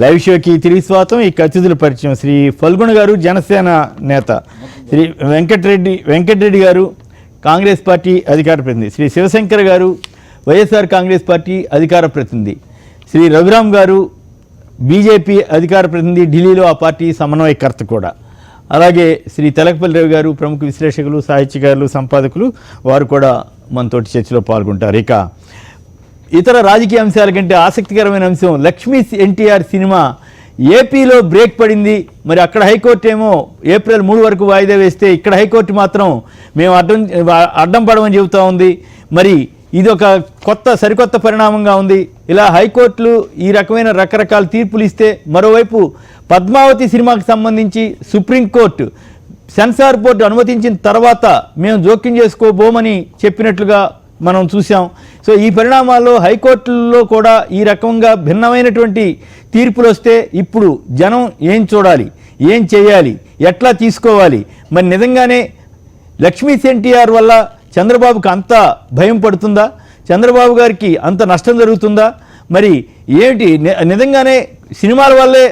Live షోకి తిరిగి స్వాగతం. ఈ అతిథుల పరిచయం: శ్రీ ఫల్గుణ గారు, జనసేన నేత; శ్రీ వెంకటరెడ్డి గారు, కాంగ్రెస్ పార్టీ అధికార ప్రతినిధి; శ్రీ శివశంకర్ గారు, వైఎస్ఆర్ కాంగ్రెస్ పార్టీ అధికార ప్రతినిధి; శ్రీ రఘురామ్ గారు, బీజేపీ అధికార ప్రతినిధి, ఢిల్లీలో ఆ పార్టీ సమన్వయకర్త కూడా. అలాగే శ్రీ తెలకపల్లి రవి గారు, ప్రముఖ విశ్లేషకులు, సాహిత్యకారులు, సంపాదకులు, వారు కూడా మనతోటి చర్చలో పాల్గొంటారు. ఇక ఇతర రాజకీయ అంశాల కంటే ఆసక్తికరమైన అంశం, లక్ష్మీ ఎన్టీఆర్ సినిమా ఏపీలో బ్రేక్ పడింది. మరి అక్కడ హైకోర్టు ఏమో ఏప్రిల్ 3 వరకు వాయిదా వేస్తే, ఇక్కడ హైకోర్టు మాత్రం మేము అడ్డం పడమని చెబుతూ ఉంది. మరి ఇది ఒక సరికొత్త పరిణామంగా ఉంది. ఇలా హైకోర్టులు ఈ రకమైన రకరకాల తీర్పులు ఇస్తే, మరోవైపు పద్మావతి సినిమాకి సంబంధించి సుప్రీంకోర్టు సెన్సార్ బోర్డు అనుమతించిన తర్వాత మేము జోక్యం చేసుకోబోమని చెప్పినట్లుగా మనం చూసాం. సో ఈ పరిణామాల్లో హైకోర్టుల్లో కూడా ఈ రకంగా భిన్నమైనటువంటి తీర్పులు వస్తే ఇప్పుడు జనం ఏం చూడాలి, ఏం చేయాలి, ఎట్లా తీసుకోవాలి? మరి నిజంగానే లక్ష్మీ ఎన్టీఆర్ వల్ల చంద్రబాబుకి అంత భయం పడుతుందా? చంద్రబాబు గారికి అంత నష్టం జరుగుతుందా? మరి ఏమిటి, నిజంగానే సినిమాల వల్లే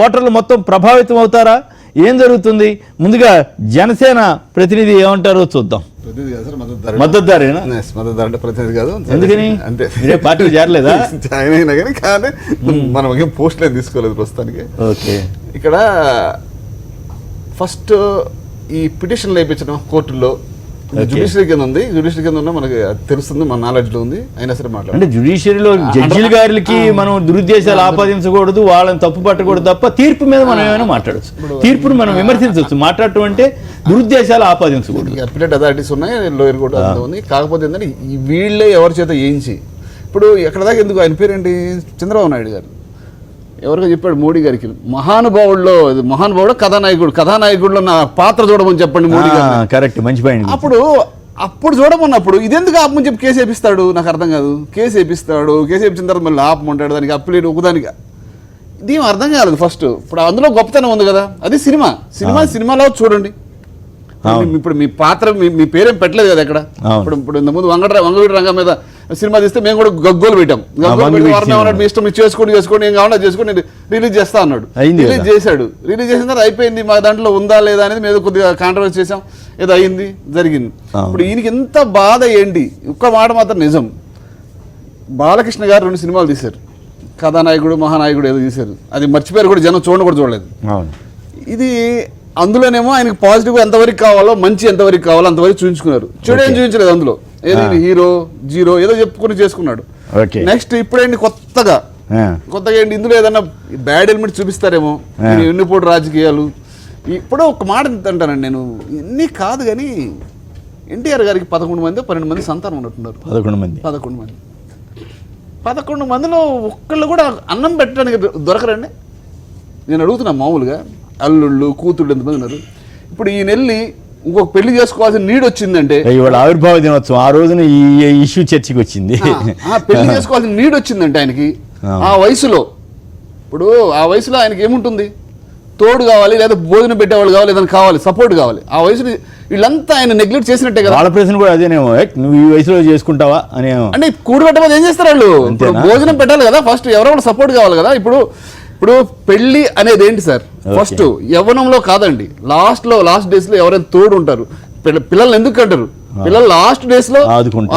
ఓటర్లు మొత్తం ప్రభావితం అవుతారా? ఏం జరుగుతుంది? ముందుగా జనసేన ప్రతినిధి ఏమంటారో చూద్దాం. మద్దతుదారేనా? మద్దతుదారు అంటే ప్రతినిధి కాదు. ఎందుకని అంటే పార్టీ చేరలేదా? జాయిన్ అయినా కానీ మనం ఏం పోస్టులు ఏం తీసుకోలేదు ప్రస్తుతానికి. ఓకే, ఇక్కడ ఫస్ట్ ఈ పిటిషన్లు వేయించడం కోర్టుల్లో జ్యుడిషియరీ కింద ఉంది. జ్యుడిషియరీ కింద ఉన్నా మనకి తెలుస్తుంది, మన నాలెడ్జ్ లో ఉంది. అయినా సరే మాట్లాడు అంటే జ్యుడిషియరీలో జడ్జిల గారికి మనం దురుద్దేశాలు ఆపాదించకూడదు, వాళ్ళని తప్పు పట్టకూడదు తప్ప తీర్పు మీద మనం ఏమైనా మాట్లాడచ్చు. తీర్పును మనం విమర్శించవచ్చు. మాట్లాడటం అంటే దురుద్దేశాలు ఆపాదించకూడదు. అప్పిలేట్ అథారిటీస్ ఉన్నాయి, లోయర్ కోర్టు ఉంది. కాకపోతే ఏంటంటే వీళ్ళే ఎవరి చేత వేయించి, ఇప్పుడు ఎక్కడ దాకా ఎందుకు, ఆయన పేరేంటి, చంద్రబాబు నాయుడు గారు ఎవరికో చెప్పాడు మోడీ గారికి, మహానుభావుడు కథానాయకుడిలో నా పాత్ర చూడమని చెప్పండి మోడీ గారు. కరెక్ట్, మంచి పాయింట్. అప్పుడు చూడమన్నప్పుడు ఇదెందుకు ఆపమని చెప్పి కేసు వేపిస్తాడు? నాకు అర్థం కాదు. కేసు వేపించిన తర్వాత మళ్ళీ ఆపమంటాడు, దానికి అప్పిలేట్ ఒకదానికి. ఇది అర్థం కాలేదు ఫస్ట్. ఇప్పుడు అందులో గొప్పతనం ఉంది కదా, అది సినిమాలో చూడండి. ఇప్పుడు మీ పాత్ర మీ పేరేం పెట్టలేదు కదా ఎక్కడ. ఇప్పుడు ఇంతకుముందు వంగవీటి రంగం మీద సినిమా తీస్తే మేము కూడా గగ్గోలు పెట్టాం. మీ ఇష్టం మీరు చేసుకోండి ఏం కావాలో చేసుకోండి, రిలీజ్ చేస్తా అన్నాడు. రిలీజ్ చేశాడు. రిలీజ్ చేసిన తర్వాత అయిపోయింది. మా దాంట్లో ఉందా లేదా అనేది మేము కొద్దిగా కాంట్రవర్సీ చేసాం, ఏదో అయింది, జరిగింది. ఇప్పుడు ఈయనకి ఎంత బాధ ఏంటి? ఒక్క మాట మాత్రం నిజం, బాలకృష్ణ గారు 2 సినిమాలు తీశారు, కథానాయకుడు, మహానాయకుడు ఏదో తీశారు. అది మర్చిపోయారు కూడా, జనం చూడలేదు. ఇది అందులోనేమో ఆయనకి పాజిటివ్ ఎంతవరకు కావాలో, మంచి ఎంతవరకు కావాలో అంతవరకు చూపించుకున్నారు. చెడు ఏం చూపించలేదు అందులో. ఏది హీరో జీరో ఏదో చెప్పుకుని చేసుకున్నాడు. నెక్స్ట్ ఇప్పుడేంటి కొత్తగా ఏంటి, ఇందులో ఏదన్నా బ్యాడ్ ఎలిమెంట్ చూపిస్తారేమో, ఎన్నిపోటు రాజకీయాలు. ఇప్పుడు ఒక మాట అంటానండి నేను, ఇన్ని కాదు కానీ ఎన్టీఆర్ గారికి 11 మంది 12 మంది సంతానం ఉన్నట్టున్నారు. 11 మందిలో ఒక్కళ్ళు కూడా అన్నం పెట్టడానికి దొరకరండి. నేను అడుగుతున్నా మామూలుగా, అల్లుళ్ళు కూతుళ్ళు ఎంతమంది ఉన్నారు? ఇప్పుడు ఈ నెల్లి ఇంకొక పెళ్లి చేసుకోవాల్సిన నీడ్ వచ్చిందంటే, ఇవాళ ఆవిర్భావ దినోత్సవం, ఆ రోజున ఈ ఇష్యూ చర్చకి వచ్చింది. పెళ్లి చేసుకోవాల్సిన నీడ్ వచ్చిందంటే ఆయనకి ఆ వయసులో, ఇప్పుడు ఆ వయసులో ఆయనకి ఏముంటుంది? తోడు కావాలి, లేదా భోజనం పెట్టేవాళ్ళు కావాలి, ఏదైనా కావాలి, సపోర్ట్ కావాలి. ఆ వయసులో వీళ్ళంతా ఆయన నెగ్లెక్ట్ చేసినట్టే కదా. వాళ్ళ ప్రశ్న కూడా అదేనేమో, నువ్వు ఈ వయసులో చేసుకుంటావా అని. అంటే కూడు పెట్టబోదు ఏం చేస్తారు వాళ్ళు? భోజనం పెట్టాలి కదా ఫస్ట్, ఎవరో సపోర్ట్ కావాలి కదా. ఇప్పుడు పెళ్లి అనేది ఏంటి సార్? ఫస్ట్ యవ్వనంలో కాదండి, లాస్ట్ డేస్ లో ఎవరైనా తోడు ఉంటారు. పిల్లల్ని ఎందుకు అంటారు? పిల్లలు లాస్ట్ డేస్ లో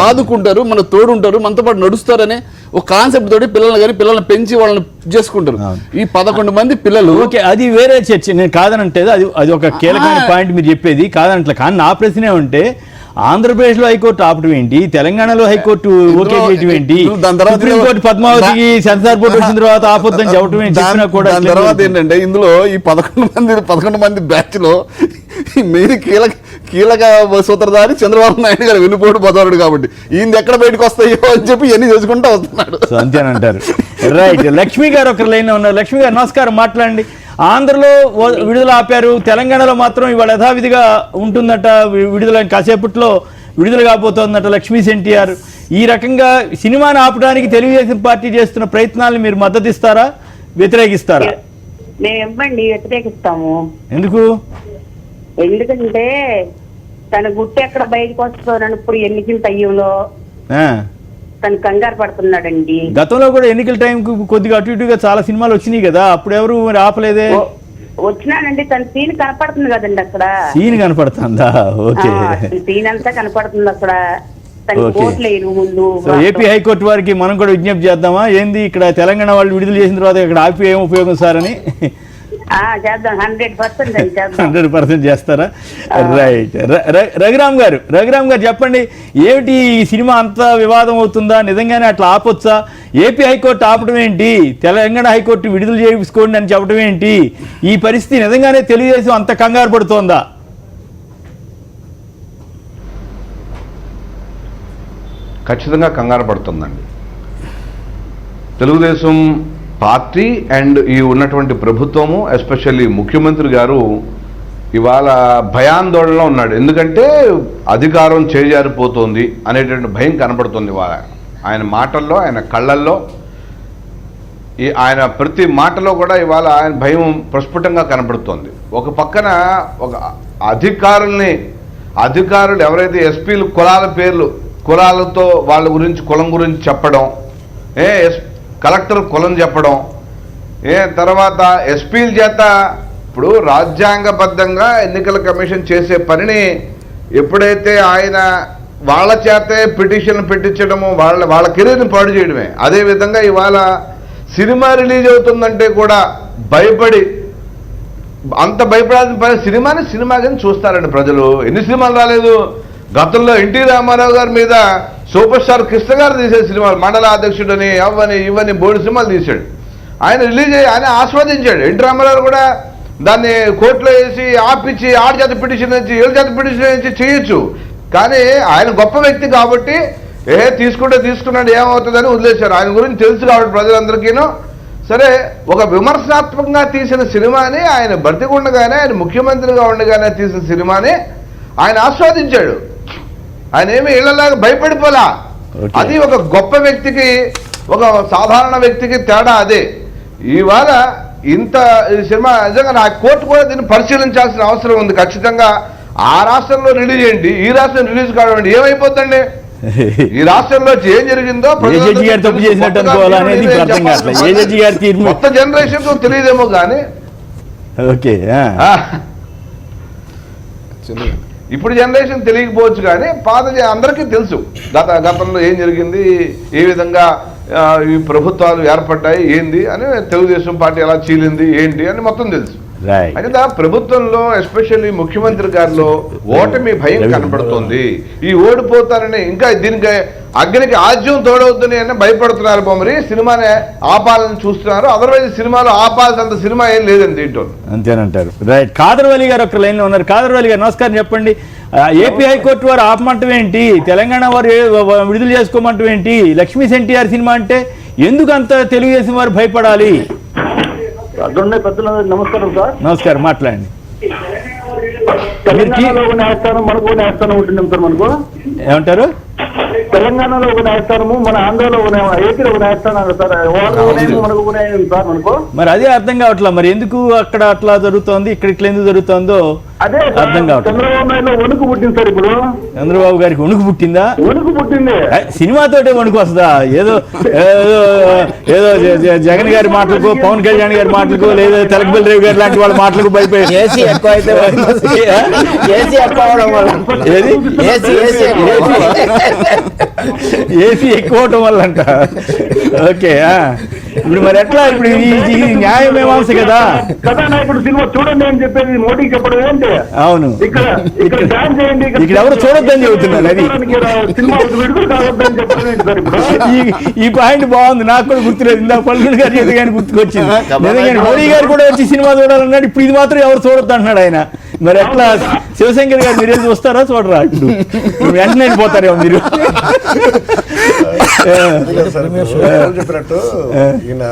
ఆదుకుంటారు, మనకు తోడు ఉంటారు, మనతో పాటు నడుస్తారనే ఒక కాన్సెప్ట్ తోటి పిల్లల్ని పెంచి వాళ్ళని చేసుకుంటారు. ఈ 11 మంది పిల్లలు. ఓకే, అది వేరే చర్చ, నేను కాదనంటే అది ఒక కీలకమైన పాయింట్ మీరు చెప్పేది, కాదనట్లే. కానీ నా ప్రశ్న ఏమంటే, ఆంధ్రప్రదేశ్లో హైకోర్టు ఆపడం ఏంటి, తెలంగాణలో హైకోర్టు ఓకే చేయటం ఏంటి, సుప్రీంకోర్టు పద్మావతికి సెన్సార్ బోర్డు వచ్చిన తర్వాత ఆపొద్దని చెప్పడం ఏంటి? తర్వాత ఏంటంటే ఇందులో ఈ 11 మంది బ్యాచ్ లో మెయిన్ కీలక సూత్రధారి చంద్రబాబు నాయుడు గారు వెన్నుపోటు పోతాడు. కాబట్టి ఈయన ఎక్కడ బయటకు వస్తాయో అని చెప్పి ఇవన్నీ చేసుకుంటూ వస్తున్నాడు. అంతేనంటారు. రైట్, లక్ష్మి గారు ఒక లైన్ ఉన్నారు. లక్ష్మి గారు నమస్కారం, మాట్లాడండి. ఆంధ్రలో విడుదల ఆపారు, తెలంగాణలో మాత్రం ఇవాళ యథావిధిగా ఉంటుందట విడుదల, కాసేపట్లో విడుదల కాబోతోందట లక్ష్మీ ఎన్టీఆర్. ఈ రకంగా సినిమాను ఆపడానికి తెలుగుదేశం పార్టీ చేస్తున్న ప్రయత్నాలను మీరు మద్దతిస్తారా, వ్యతిరేకిస్తారా? మేము వ్యతిరేకిస్తాము. ఎందుకు? ఎందుకంటే తన గుట్టు ఎక్కడ బయటకు వస్తుందని ఇప్పుడు ఎన్నికల టైంలో తను కంగారు పడుతున్నాడండి. గతంలో కూడా ఎన్నికల టైంకి కొద్దిగా అటు ఇటుగా చాలా సినిమాలు వచ్చినాయి కదా, అప్పుడు ఎవరు మరి ఆపలేదే? వచ్చినాడండి, తన సీన్ కనపడుతుంది కదండి అక్కడ. సీన్ కనపడుతుందా? ఓకే, సీన్ అంతా కనపడుతుంది అక్కడ. ఓకే. సో ఏపీ హైకోర్టు వారికి మనం కూడా విజ్ఞప్తి చేద్దామా ఏంది, ఇక్కడ తెలంగాణ వాళ్ళు విడుదల చేసిన తర్వాత ఇక్కడ ఆపి ఏం ఉపయోగం సార్ అని? చేద్దాం, 100% 100% చేస్తారా? రైట్. రఘురామ్ గారు చెప్పండి, ఏమిటి ఈ సినిమా అంత వివాదం అవుతుందా? నిజంగానే అట్లా ఆపొచ్చా? ఏపీ హైకోర్టు ఆపడం ఏంటి, తెలంగాణ హైకోర్టు విడుదల చేసుకోండి అని చెప్పడం ఏంటి? ఈ పరిస్థితి నిజంగానే తెలుగుదేశం అంత కంగారు పడుతోందా? ఖచ్చితంగా కంగారు పడుతుందండి. తెలుగుదేశం పార్టీ అండ్ ఈ ఉన్నటువంటి ప్రభుత్వము, ఎస్పెషల్లీ ముఖ్యమంత్రి గారు ఇవాళ భయాందోళనలో ఉన్నాడు. ఎందుకంటే అధికారం చేజారిపోతుంది అనేటువంటి భయం కనబడుతుంది ఇవాళ ఆయన మాటల్లో, ఆయన కళ్ళల్లో, ఆయన ప్రతి మాటలో కూడా ఇవాళ ఆయన భయం ప్రస్ఫుటంగా కనబడుతోంది. ఒక పక్కన ఒక అధికారులు ఎవరైతే ఎస్పీలు కులాలతో వాళ్ళ గురించి కులం గురించి చెప్పడం, కలెక్టర్ కులం చెప్పడం, తర్వాత ఎస్పీల చేత ఇప్పుడు రాజ్యాంగబద్ధంగా ఎన్నికల కమిషన్ చేసే పనిని ఎప్పుడైతే ఆయన వాళ్ళ చేతే పిటిషన్లు పెట్టించడము, వాళ్ళ కెరీర్ని పాడు చేయడమే. అదేవిధంగా ఇవాళ సినిమా రిలీజ్ అవుతుందంటే కూడా భయపడి, అంత భయపడాల్సిన పని సినిమా కానీ చూస్తారండి ప్రజలు. ఎన్ని సినిమాలు రాలేదు గతంలో? ఎన్టీ రామారావు గారి మీద సూపర్ స్టార్ కృష్ణ గారు తీసే సినిమాలు, మండల అధ్యక్షుడని ఇవన్నీ బోర్డు సినిమాలు తీశాడు. ఆయన రిలీజ్ అయ్యి ఆయన ఆస్వాదించాడు. ఎన్టీ రామారావు కూడా దాన్ని కోర్టులో వేసి ఆపించి ఆడి చేత పిటిషన్ ఇచ్చి ఏళ్ళ చేత పిటిషన్ ఇచ్చి చేయొచ్చు. కానీ ఆయన గొప్ప వ్యక్తి కాబట్టి తీసుకున్నాడు ఏమవుతుందని వదిలేశారు. ఆయన గురించి తెలుసు కాబట్టి ప్రజలందరికీనూ. సరే, ఒక విమర్శనాత్మకంగా తీసిన సినిమాని ఆయన బ్రతికుండగానే, ఆయన ముఖ్యమంత్రిగా ఉండగానే తీసిన సినిమాని ఆయన ఆస్వాదించాడు. ఆయన ఏమి ఇళ్లలాగా భయపడిపోలా. అది ఒక గొప్ప వ్యక్తికి, ఒక సాధారణ వ్యక్తికి తేడా అదే. ఇవాళ ఇంత సినిమా నిజంగా నా కోర్టు కూడా దీన్ని పరిశీలించాల్సిన అవసరం ఉంది. ఖచ్చితంగా ఆ రాష్ట్రంలో రిలీజ్ చేయండి, ఈ రాష్ట్రం రిలీజ్ కావండి, ఏమైపోద్దండి? ఈ రాష్ట్రంలో ఏం జరిగిందో కొత్త జనరేషన్ తెలియదేమో కానీ ఇప్పుడు జనరేషన్ తెలియకపోవచ్చు, కానీ పాత అందరికీ తెలుసు గతంలో ఏం జరిగింది, ఏ విధంగా ఈ ప్రభుత్వాలు ఏర్పడ్డాయి, ఏంది అని, తెలుగుదేశం పార్టీ ఎలా చీలింది ఏంటి అని మొత్తం తెలుసు. అయితే ప్రభుత్వంలో ఎస్పెషల్లీ ముఖ్యమంత్రి గారిలో ఓటమి భయం కనబడుతుంది. ఈ ఓడిపోతారని, ఇంకా దీనికి అగ్నికి ఆజ్యం తోడవుతుంది అని భయపడుతున్నారు. మరి సినిమానే ఆపాలని చూస్తున్నారు. అదర్వైజ్ సినిమాలో ఆపాల్సినంత సినిమా ఏం లేదండి దీంట్లో. అంతేనంటారు. రైట్. కాదర్వల్లి గారు ఒక లైన్లో ఉన్నారు. కాదర్వల్లి గారు నమస్కారం, చెప్పండి. ఏపీ హైకోర్టు వారు ఆపమంటం ఏంటి, తెలంగాణ వారు విడుదల చేసుకోమంటం ఏంటి? లక్ష్మీస్ ఎన్టీఆర్ సినిమా అంటే ఎందుకు అంత తెలుగుదేశం వారు భయపడాలి? నమస్కారం సార్. నమస్కారం, మాట్లాడండి. తెలంగాణలో ఒక న్యాయస్థానం, మనకు న్యాయస్థానం ఉంటుంది సార్. మనకు ఏమంటారు? తెలంగాణలో ఒక న్యాయస్థానము, మన ఆంధ్రలో ఏపీలో ఒక న్యాయస్థానం సార్. మనకు సార్ మనకు మరి అదే అర్థం కావట్లా. మరి ఎందుకు అక్కడ అట్లా జరుగుతోంది, ఇక్కడ ఇట్లా ఎందుకు జరుగుతుందో అదే అర్థం కావట్లేదు. చంద్రబాబు నాయుడు వణుకు పుట్టింది సార్. ఇప్పుడు చంద్రబాబు గారికి వణుకు పుట్టిందా? వణుకు పుట్టింది. సినిమాతోటే వణుకు వస్తుందా? ఏదో ఏదో జగన్ గారి మాటలకు, పవన్ కళ్యాణ్ గారి మాటలకు, లేదా తెలకపల్లి రేవు గారి లాంటి వాళ్ళ మాటలకు భయపోయి ఏసీ ఎక్కువ అవడం వల్ల అంట. ఓకే, ఇప్పుడు మరి ఎట్లా? ఇప్పుడు ఈ న్యాయమీమాంస కదా. కథానాయకుడు సినిమా చూడండి అని చెప్పేది మోడీకి చెప్పడం ఏంటి? అవును, ఇక్కడ బ్యాన్ చేయండి, ఇక్కడ ఎవరు చూడొద్దని చెబుతున్నారు. అది ఈ పాయింట్ బాగుంది, నాకు కూడా గుర్తులేదు. ఇందా పల్లుడు గారి చేతి కానీ గుర్తుకొచ్చింది. నిజంగా మోడీ గారు కూడా వచ్చి సినిమా చూడాలన్నాడు. ఇప్పుడు ఇది మాత్రం ఎవరు చూడొద్దు అంటున్నాడు ఆయన. మరి ఎట్లా? శివశంకర్ గారు మీరు చూస్తారా, చూడరా? వెంటనే పోతారేమో మీరు. చెప్పినట్టు ఈయన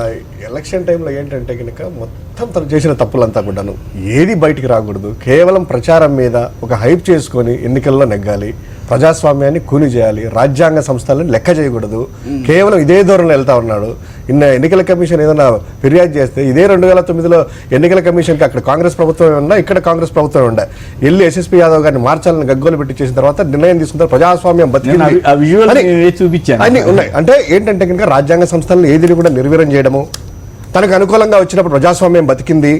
ఎలక్షన్ టైంలో ఏంటంటే కనుక మొత్తం తను చేసిన తప్పులంతా కూడాను ఏది బయటికి రాకూడదు, కేవలం ప్రచారం మీద ఒక హైప్ చేసుకొని ఎన్నికల్లో నెగ్గాలి. ప్రజాస్వామ్యాన్ని కూని చేయాలి, రాజ్యాంగ సంస్థలను లెక్క చేయకూడదు, కేవలం ఇదే ధోరణిలో వెళ్తా ఉన్నాడు. ఎన్నికల కమిషన్ ఏదైనా ఫిర్యాదు చేస్తే ఇదే 2009లో ఎన్నికల కమిషన్కి అక్కడ కాంగ్రెస్ ప్రభుత్వం ఉన్నా, ఇక్కడ కాంగ్రెస్ ప్రభుత్వం ఉండే, వెళ్ళి ఎస్ఎస్పీ యాదవ్ గారిని మార్చాలని గగ్గోలు పెట్టి చేసిన తర్వాత నిర్ణయం తీసుకుంటారు ప్రజాస్వామ్యం చూపించాను అన్ని ఉన్నాయి. అంటే ఏంటంటే కనుక రాజ్యాంగ సంస్థలను ఏది కూడా నిర్వీర్యం చేయడము, తనకు అనుకూలంగా వచ్చినప్పుడు ప్రజాస్వామ్యం బతికింది,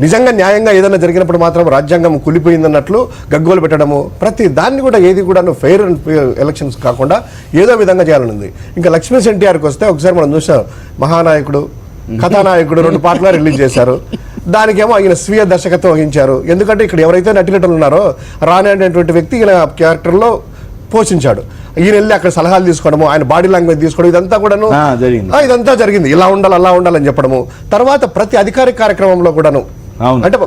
నిజంగా న్యాయంగా ఏదైనా జరిగినప్పుడు మాత్రం రాజ్యాంగం కూలిపోయిందన్నట్లు గగ్గోలు పెట్టడము, ప్రతి దాన్ని కూడా ఏది కూడా ఫెయిర్ అండ్ ఎలక్షన్స్ కాకుండా ఏదో విధంగా చేయాలని ఉంది. ఇంకా లక్ష్మీ ఎన్టీఆర్కి వస్తే ఒకసారి మనం చూసాం, మహానాయకుడు కథానాయకుడు 2 పాటలు రిలీజ్ చేశారు. దానికేమో ఆయన స్వీయ దర్శకత్వం వహించారు. ఎందుకంటే ఇక్కడ ఎవరైతే నటినటులు ఉన్నారో రాణి అనేటువంటి వ్యక్తి ఈయన క్యారెక్టర్లో పోషించాడు. ఈయన వెళ్ళి అక్కడ సలహాలు తీసుకోవడము, ఆయన బాడీ లాంగ్వేజ్ తీసుకోవడం, ఇదంతా కూడాను ఇదంతా జరిగింది. ఇలా ఉండాలి అలా ఉండాలని చెప్పడము. తర్వాత ప్రతి అధికారిక కార్యక్రమంలో కూడాను అంటే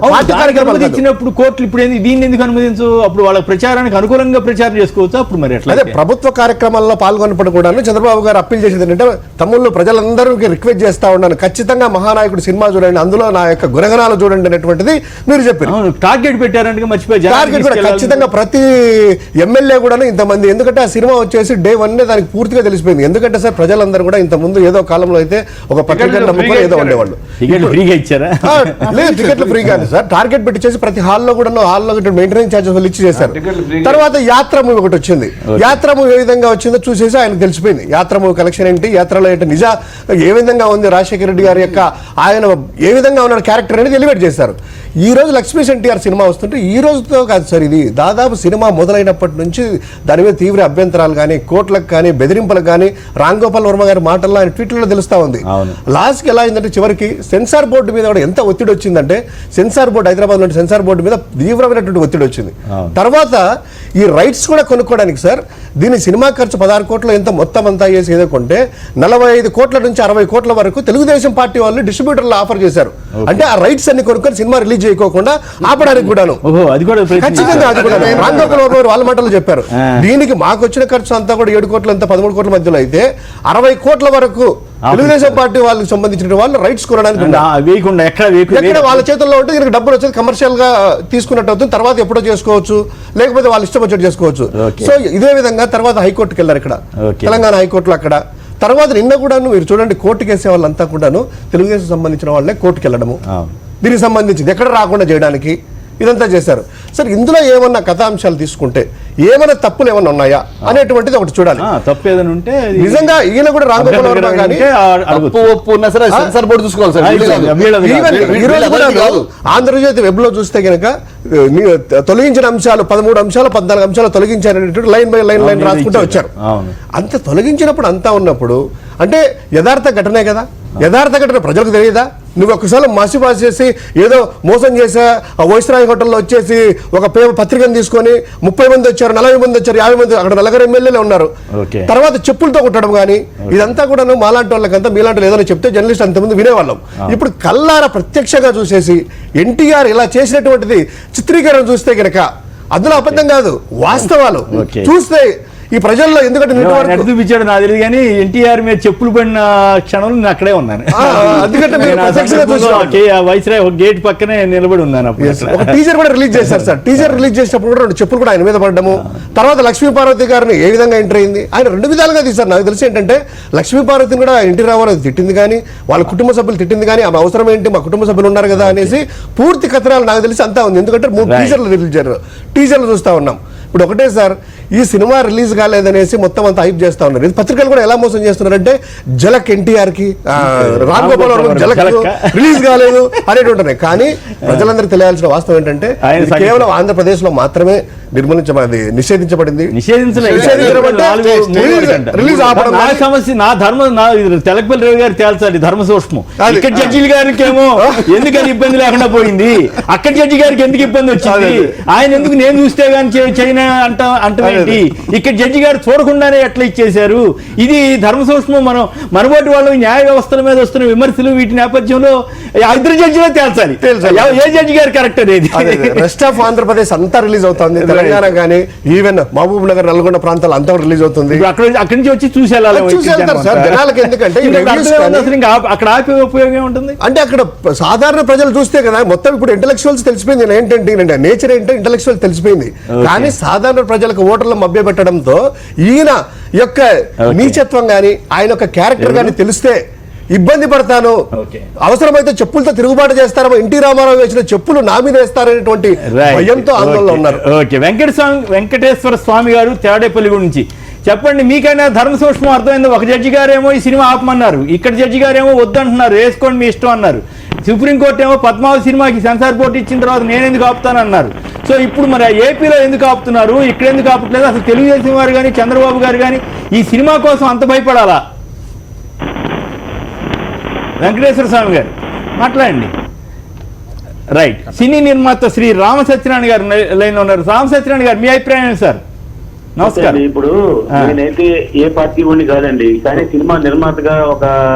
ఇచ్చినప్పుడు కోర్టులు ఇప్పుడు దీన్ని ఎందుకు అనుమతించు? అప్పుడు వాళ్ళ ప్రచారానికి అనుకూలంగా ప్రచారం చేసుకోవచ్చు. అప్పుడు మరి ఎట్లా? అదే ప్రభుత్వ కార్యక్రమాల్లో పాల్గొన్నప్పుడు కూడా చంద్రబాబు గారు అప్పీల్ చేసేది ఏంటంటే, తమ్ముళ్ళు ప్రజలందరికీ రిక్వెస్ట్ చేస్తా ఉన్నాను, ఖచ్చితంగా మహానాయకుడు సినిమా చూడండి, అందులో నా యొక్క గుణగణాలు చూడండి అనేటువంటిది మీరు చెప్పారు. టార్గెట్ పెట్టారంటే మర్చిపోయి టార్గెట్ కూడా ఖచ్చితంగా ప్రతి ఎమ్మెల్యే కూడా ఇంతమంది, ఎందుకంటే ఆ సినిమా వచ్చేసి డే 1 దానికి పూర్తిగా తెలిసిపోయింది. ఎందుకంటే సార్ ప్రజలందరూ కూడా ఇంత ముందు ఏదో కాలంలో అయితే ఒక పత్రిక నమ్ముకొని ఏదో ఉండేవాళ్ళు, ఫ్రీగా ఇచ్చారా? లేదు టికెట్లు ఫ్రీగా సార్, టార్గెట్ పెట్టి చేసి ప్రతి హాల్లో కూడా మెయింటెనెన్స్ ఛార్జెస్ వాళ్ళు ఇచ్చి చేశారు. తర్వాత యాత్ర మూవీ ఒకటి వచ్చింది. యాత్ర మూవీ ఏ విధంగా వచ్చిందో చూసేసి ఆయనకు తెలిసిపోయింది యాత్ర మూవీ కలెక్షన్ ఏంటి, యాత్రలో ఏంటి, నిజా ఏ విధంగా ఉంది, రాజశేఖర రెడ్డి గారి యొక్క ఆయన ఏ విధంగా ఉన్నాడు క్యారెక్టర్ అనేది ఎలివేట్ చేశారు. ఈ రోజు లక్ష్మీ ఎన్టీఆర్ సినిమా వస్తుంటే ఈ రోజుతో కాదు సార్, ఇది దాదాపు సినిమా మొదలైనప్పటి నుంచి దాని మీద తీవ్ర అభ్యంతరాలు కానీ, కోట్లకు కానీ, బెదిరింపులకు కానీ, రామ్ గోపాల్ వర్మ గారి మాటల్లో ఆయన ట్వీట్లలో తెలుస్తా ఉంది. లాస్ట్కి ఎలా అయిందంటే చివరికి సెన్సార్ బోర్డు మీద కూడా ఎంత ఒత్తిడి వచ్చిందంటే, సెన్సార్ బోర్డు హైదరాబాద్ లో సెన్సార్ బోర్డు మీద తీవ్రమైనటువంటి ఒత్తిడి వచ్చింది. తర్వాత ఈ రైట్స్ కూడా కొనుక్కోవడానికి సార్, దీని సినిమా ఖర్చు 16 కోట్లు ఎంత మొత్తం అంతా చేసి ఏదో కొంటే 45 కోట్ల నుంచి 60 కోట్ల వరకు తెలుగుదేశం పార్టీ వాళ్ళు డిస్ట్రిబ్యూటర్లు ఆఫర్ చేశారు. అంటే ఆ రైట్స్ అన్ని కొనుక్కొని సినిమా రిలీజ్ చేయకోకుండా ఆపడానికి కూడాను ఖచ్చితంగా అది కూడా రామ్ గోపాల్ వర్మ వాళ్ళ మాటలు చెప్పారు. దీనికి మాకు వచ్చిన ఖర్చు అంతా కూడా 7 కోట్ల అంతా 13 కోట్ల మధ్యలో అయితే 60 కోట్ల వరకు తెలుగుదేశం పార్టీ వాళ్ళకి సంబంధించిన వాళ్ళు రైట్స్ కొనడానికి ఎక్కడ వాళ్ళ చేతుల్లో ఉంటే దీనికి డబ్బులు వచ్చేది కమర్షియల్ గా తీసుకున్నట్టు అవుతుంది. తర్వాత ఎప్పుడో చేసుకోవచ్చు, లేకపోతే వాళ్ళు ఇష్టం వచ్చేట్టు చేసుకోవచ్చు. సో ఇదే విధంగా తర్వాత హైకోర్టుకి వెళ్ళారు, ఇక్కడ తెలంగాణ హైకోర్టులో అక్కడ. తర్వాత నిన్న కూడాను మీరు చూడండి, కోర్టుకు వేసే వాళ్ళంతా కూడాను తెలుగుదేశం సంబంధించిన వాళ్ళే కోర్టుకు వెళ్ళడము, దీనికి సంబంధించింది ఎక్కడ రాకుండా చేయడానికి ఇదంతా చేశారు. సార్ ఇందులో ఏమన్నా కథాంశాలు తీసుకుంటే ఏమైనా తప్పులు ఏమన్నా ఉన్నాయా అనేటువంటిది ఒకటి చూడాలి. తప్పు ఏదైనా ఉంటే నిజంగా ఈయన కూడా రామ్ గోపాల్ వర్మ కానీ సెన్సార్ బోర్డు చూసుకోవాలి సార్. ఆంధ్రజ్యోతి వెబ్ లో చూస్తే కనుక తొలగించిన అంశాలు 13 అంశాలు 14 అంశాలు తొలగించారనేటువంటి లైన్ బై లైన్ రాసుకుంటూ వచ్చారు. అంత తొలగించినప్పుడు అంతా ఉన్నప్పుడు అంటే యథార్థ ఘటనే కదా, యథార్థ ఘటన ప్రజలకు తెలియదా? నువ్వు ఒకసారి మసిపాసి చేసి ఏదో మోసం చేసా, వైస్రాయ్ హోటల్లో వచ్చేసి ఒక పత్రికను తీసుకొని 30 మంది వచ్చారు, 40 మంది వచ్చారు, 50 మంది, అక్కడ 4 ఎమ్మెల్యేలు ఉన్నారు. తర్వాత చెప్పులతో కొట్టడం కానీ ఇదంతా కూడా మాలాంటి వాళ్ళకంతా మీలాంటి ఏదైనా చెప్తే జర్నలిస్ట్ అంతమంది వినేవాళ్ళం. ఇప్పుడు కల్లారా ప్రత్యక్షంగా చూసేసి ఎన్టీఆర్ ఇలా చేసినటువంటిది చిత్రీకరణ చూస్తే కనుక అందులో అబద్ధం కాదు, వాస్తవాలు చూస్తే ఈ ప్రజల్లో ఎందుకంటే చూపించాడు నాకు తెలియదు కానీ ఎన్టీఆర్ మీద చెప్పులు పడిన క్షణంలో నేను అక్కడే ఉన్నాను. వైస్రాయ్ గేట్ పక్కనే నిలబడి ఉన్నాను. ఒక టీజర్ కూడా రిలీజ్ చేశారు సార్. టీజర్ రిలీజ్ చేసినప్పుడు కూడా చెప్పులు కూడా ఆయన మీద పడ్డము. తర్వాత లక్ష్మీపార్వతి గారిని ఏ విధంగా ఎంటర్ అయింది ఆయన 2 విధాలుగా తీశారు. నాకు తెలిసి ఏంటంటే లక్ష్మీపార్వతిని కూడా ఎన్టీ రామారావు తిట్టింది కానీ, వాళ్ళ కుటుంబ సభ్యులు తిట్టింది కానీ, ఆమె అవసరం ఏంటి, మా కుటుంబ సభ్యులు ఉన్నారు కదా అనేసి పూర్తి కథనాలు నాకు తెలిసి అంతా ఉంది. ఎందుకంటే 3 టీజర్లు రిలీజ్ చేశారు. టీజర్లు చూస్తా ఉన్నాం. ఇప్పుడు ఒకటే సార్, ఈ సినిమా రిలీజ్ కాలేదనేసి మొత్తం అంతా హైప్ చేస్తా ఉన్నారు. ఇది పత్రికలు కూడా ఎలా మోసం చేస్తున్నారంటే జలక్ ఎన్టీఆర్ కి రామ్ గోపాల్ వర్మ జలక్ రిలీజ్ కాలేదు అనేటువంటి. కానీ ప్రజలందరికీ తెలియాల్సిన వాస్తవం ఏంటంటే కేవలం ఆంధ్రప్రదేశ్ లో మాత్రమే నిషేధించబడింది. నా ధర్మ తెలకపల్లి రవి గారు తేల్చాలి ధర్మ సూక్ష్మం. ఇక్కడ జడ్జి గారికి ఏమో ఎందుకని ఇబ్బంది లేకుండా పోయింది, అక్కడ జడ్జి గారికి ఎందుకు ఇబ్బంది వచ్చింది, ఆయన ఎందుకు నేను చూస్తే కానీ చైనా అంటే ఇక్కడ జడ్జి గారు చూడకుండానే ఎట్లా ఇచ్చేశారు. ఇది ధర్మ సూక్ష్మం. మనబోటి వాళ్ళు న్యాయ వ్యవస్థల మీద వస్తున్న విమర్శలు వీటి నేపథ్యంలో ఇద్దరు జడ్జిలో తేల్చాలి ఏ జడ్జి గారు కరెక్ట్ అనేది. రెస్ట్ ఆఫ్ ఆంధ్రప్రదేశ్ అంతా రిలీజ్ అవుతుంది, తెలంగాణ కానీ ఈవెన్ మహబూబ్ నగర్ నల్గొండ ప్రాంతాలు అంతా రిలీజ్ అవుతుంది. అక్కడి నుంచి వచ్చి చూసేయాలి జనాలకి. ఎందుకంటే అక్కడ ఆపే ఉపయోగం ఉంటుంది అంటే అక్కడ సాధారణ ప్రజలు చూస్తే కదా మొత్తం ఇప్పుడు ఇంటలెక్చువల్స్ తెలిసిపోయింది ఏంటంటే నేచర్ ఏంటంటే ఇంటలెక్చువల్ తెలిసిపోయింది. కానీ సాధారణ ప్రజలకు ఓటర్ ఓటర్లు మభ్యపెట్టడంతో ఈయన యొక్క నీచత్వం గాని ఆయన యొక్క క్యారెక్టర్ గాని తెలిస్తే ఇబ్బంది పడతాను, అవసరమైతే చెప్పులతో తిరుగుబాటు చేస్తారో, ఎన్టీ రామారావు వేసిన చెప్పులు నా మీద వేస్తారనేటువంటి భయంతో ఆందోళన ఉన్నారు. ఓకే, వెంకటేశ్వర స్వామి గారు తేడేపల్లి గురించి చెప్పండి. మీకైనా ధర్మ సూక్ష్మం అర్థమైంది. ఒక జడ్జి గారేమో ఈ సినిమా ఆపమన్నారు, ఇక్కడ జడ్జి గారేమో వద్దంటున్నారు, వేసుకోండి మీ ఇష్టం అన్నారు. సుప్రీంకోర్టు ఏమో పద్మావతి సినిమాకి సెన్సార్ బోర్డు ఇచ్చిన తర్వాత నేను ఎందుకు ఆపుతానన్నారు. సో ఇప్పుడు మరి ఏపీలో ఎందుకు ఆపుతున్నారు, ఇక్కడ ఎందుకు ఆపట్లేదు? అసలు తెలుగుదేశం వారు కానీ చంద్రబాబు గారు కానీ ఈ సినిమా కోసం అంత భయపడాలా? వెంకటేశ్వర స్వామి గారు మాట్లాడండి. రైట్, సినీ నిర్మాత శ్రీ రామ సత్యనారాయణ గారు లైన్ ఉన్నారు. రామ సత్యనారాయణ గారు మీ అభిప్రాయం సార్? నమస్కారం. ఇప్పుడు నేనైతే ఏ పార్టీ ఉండి కాదండి, కానీ సినిమా నిర్మాతగా ఒక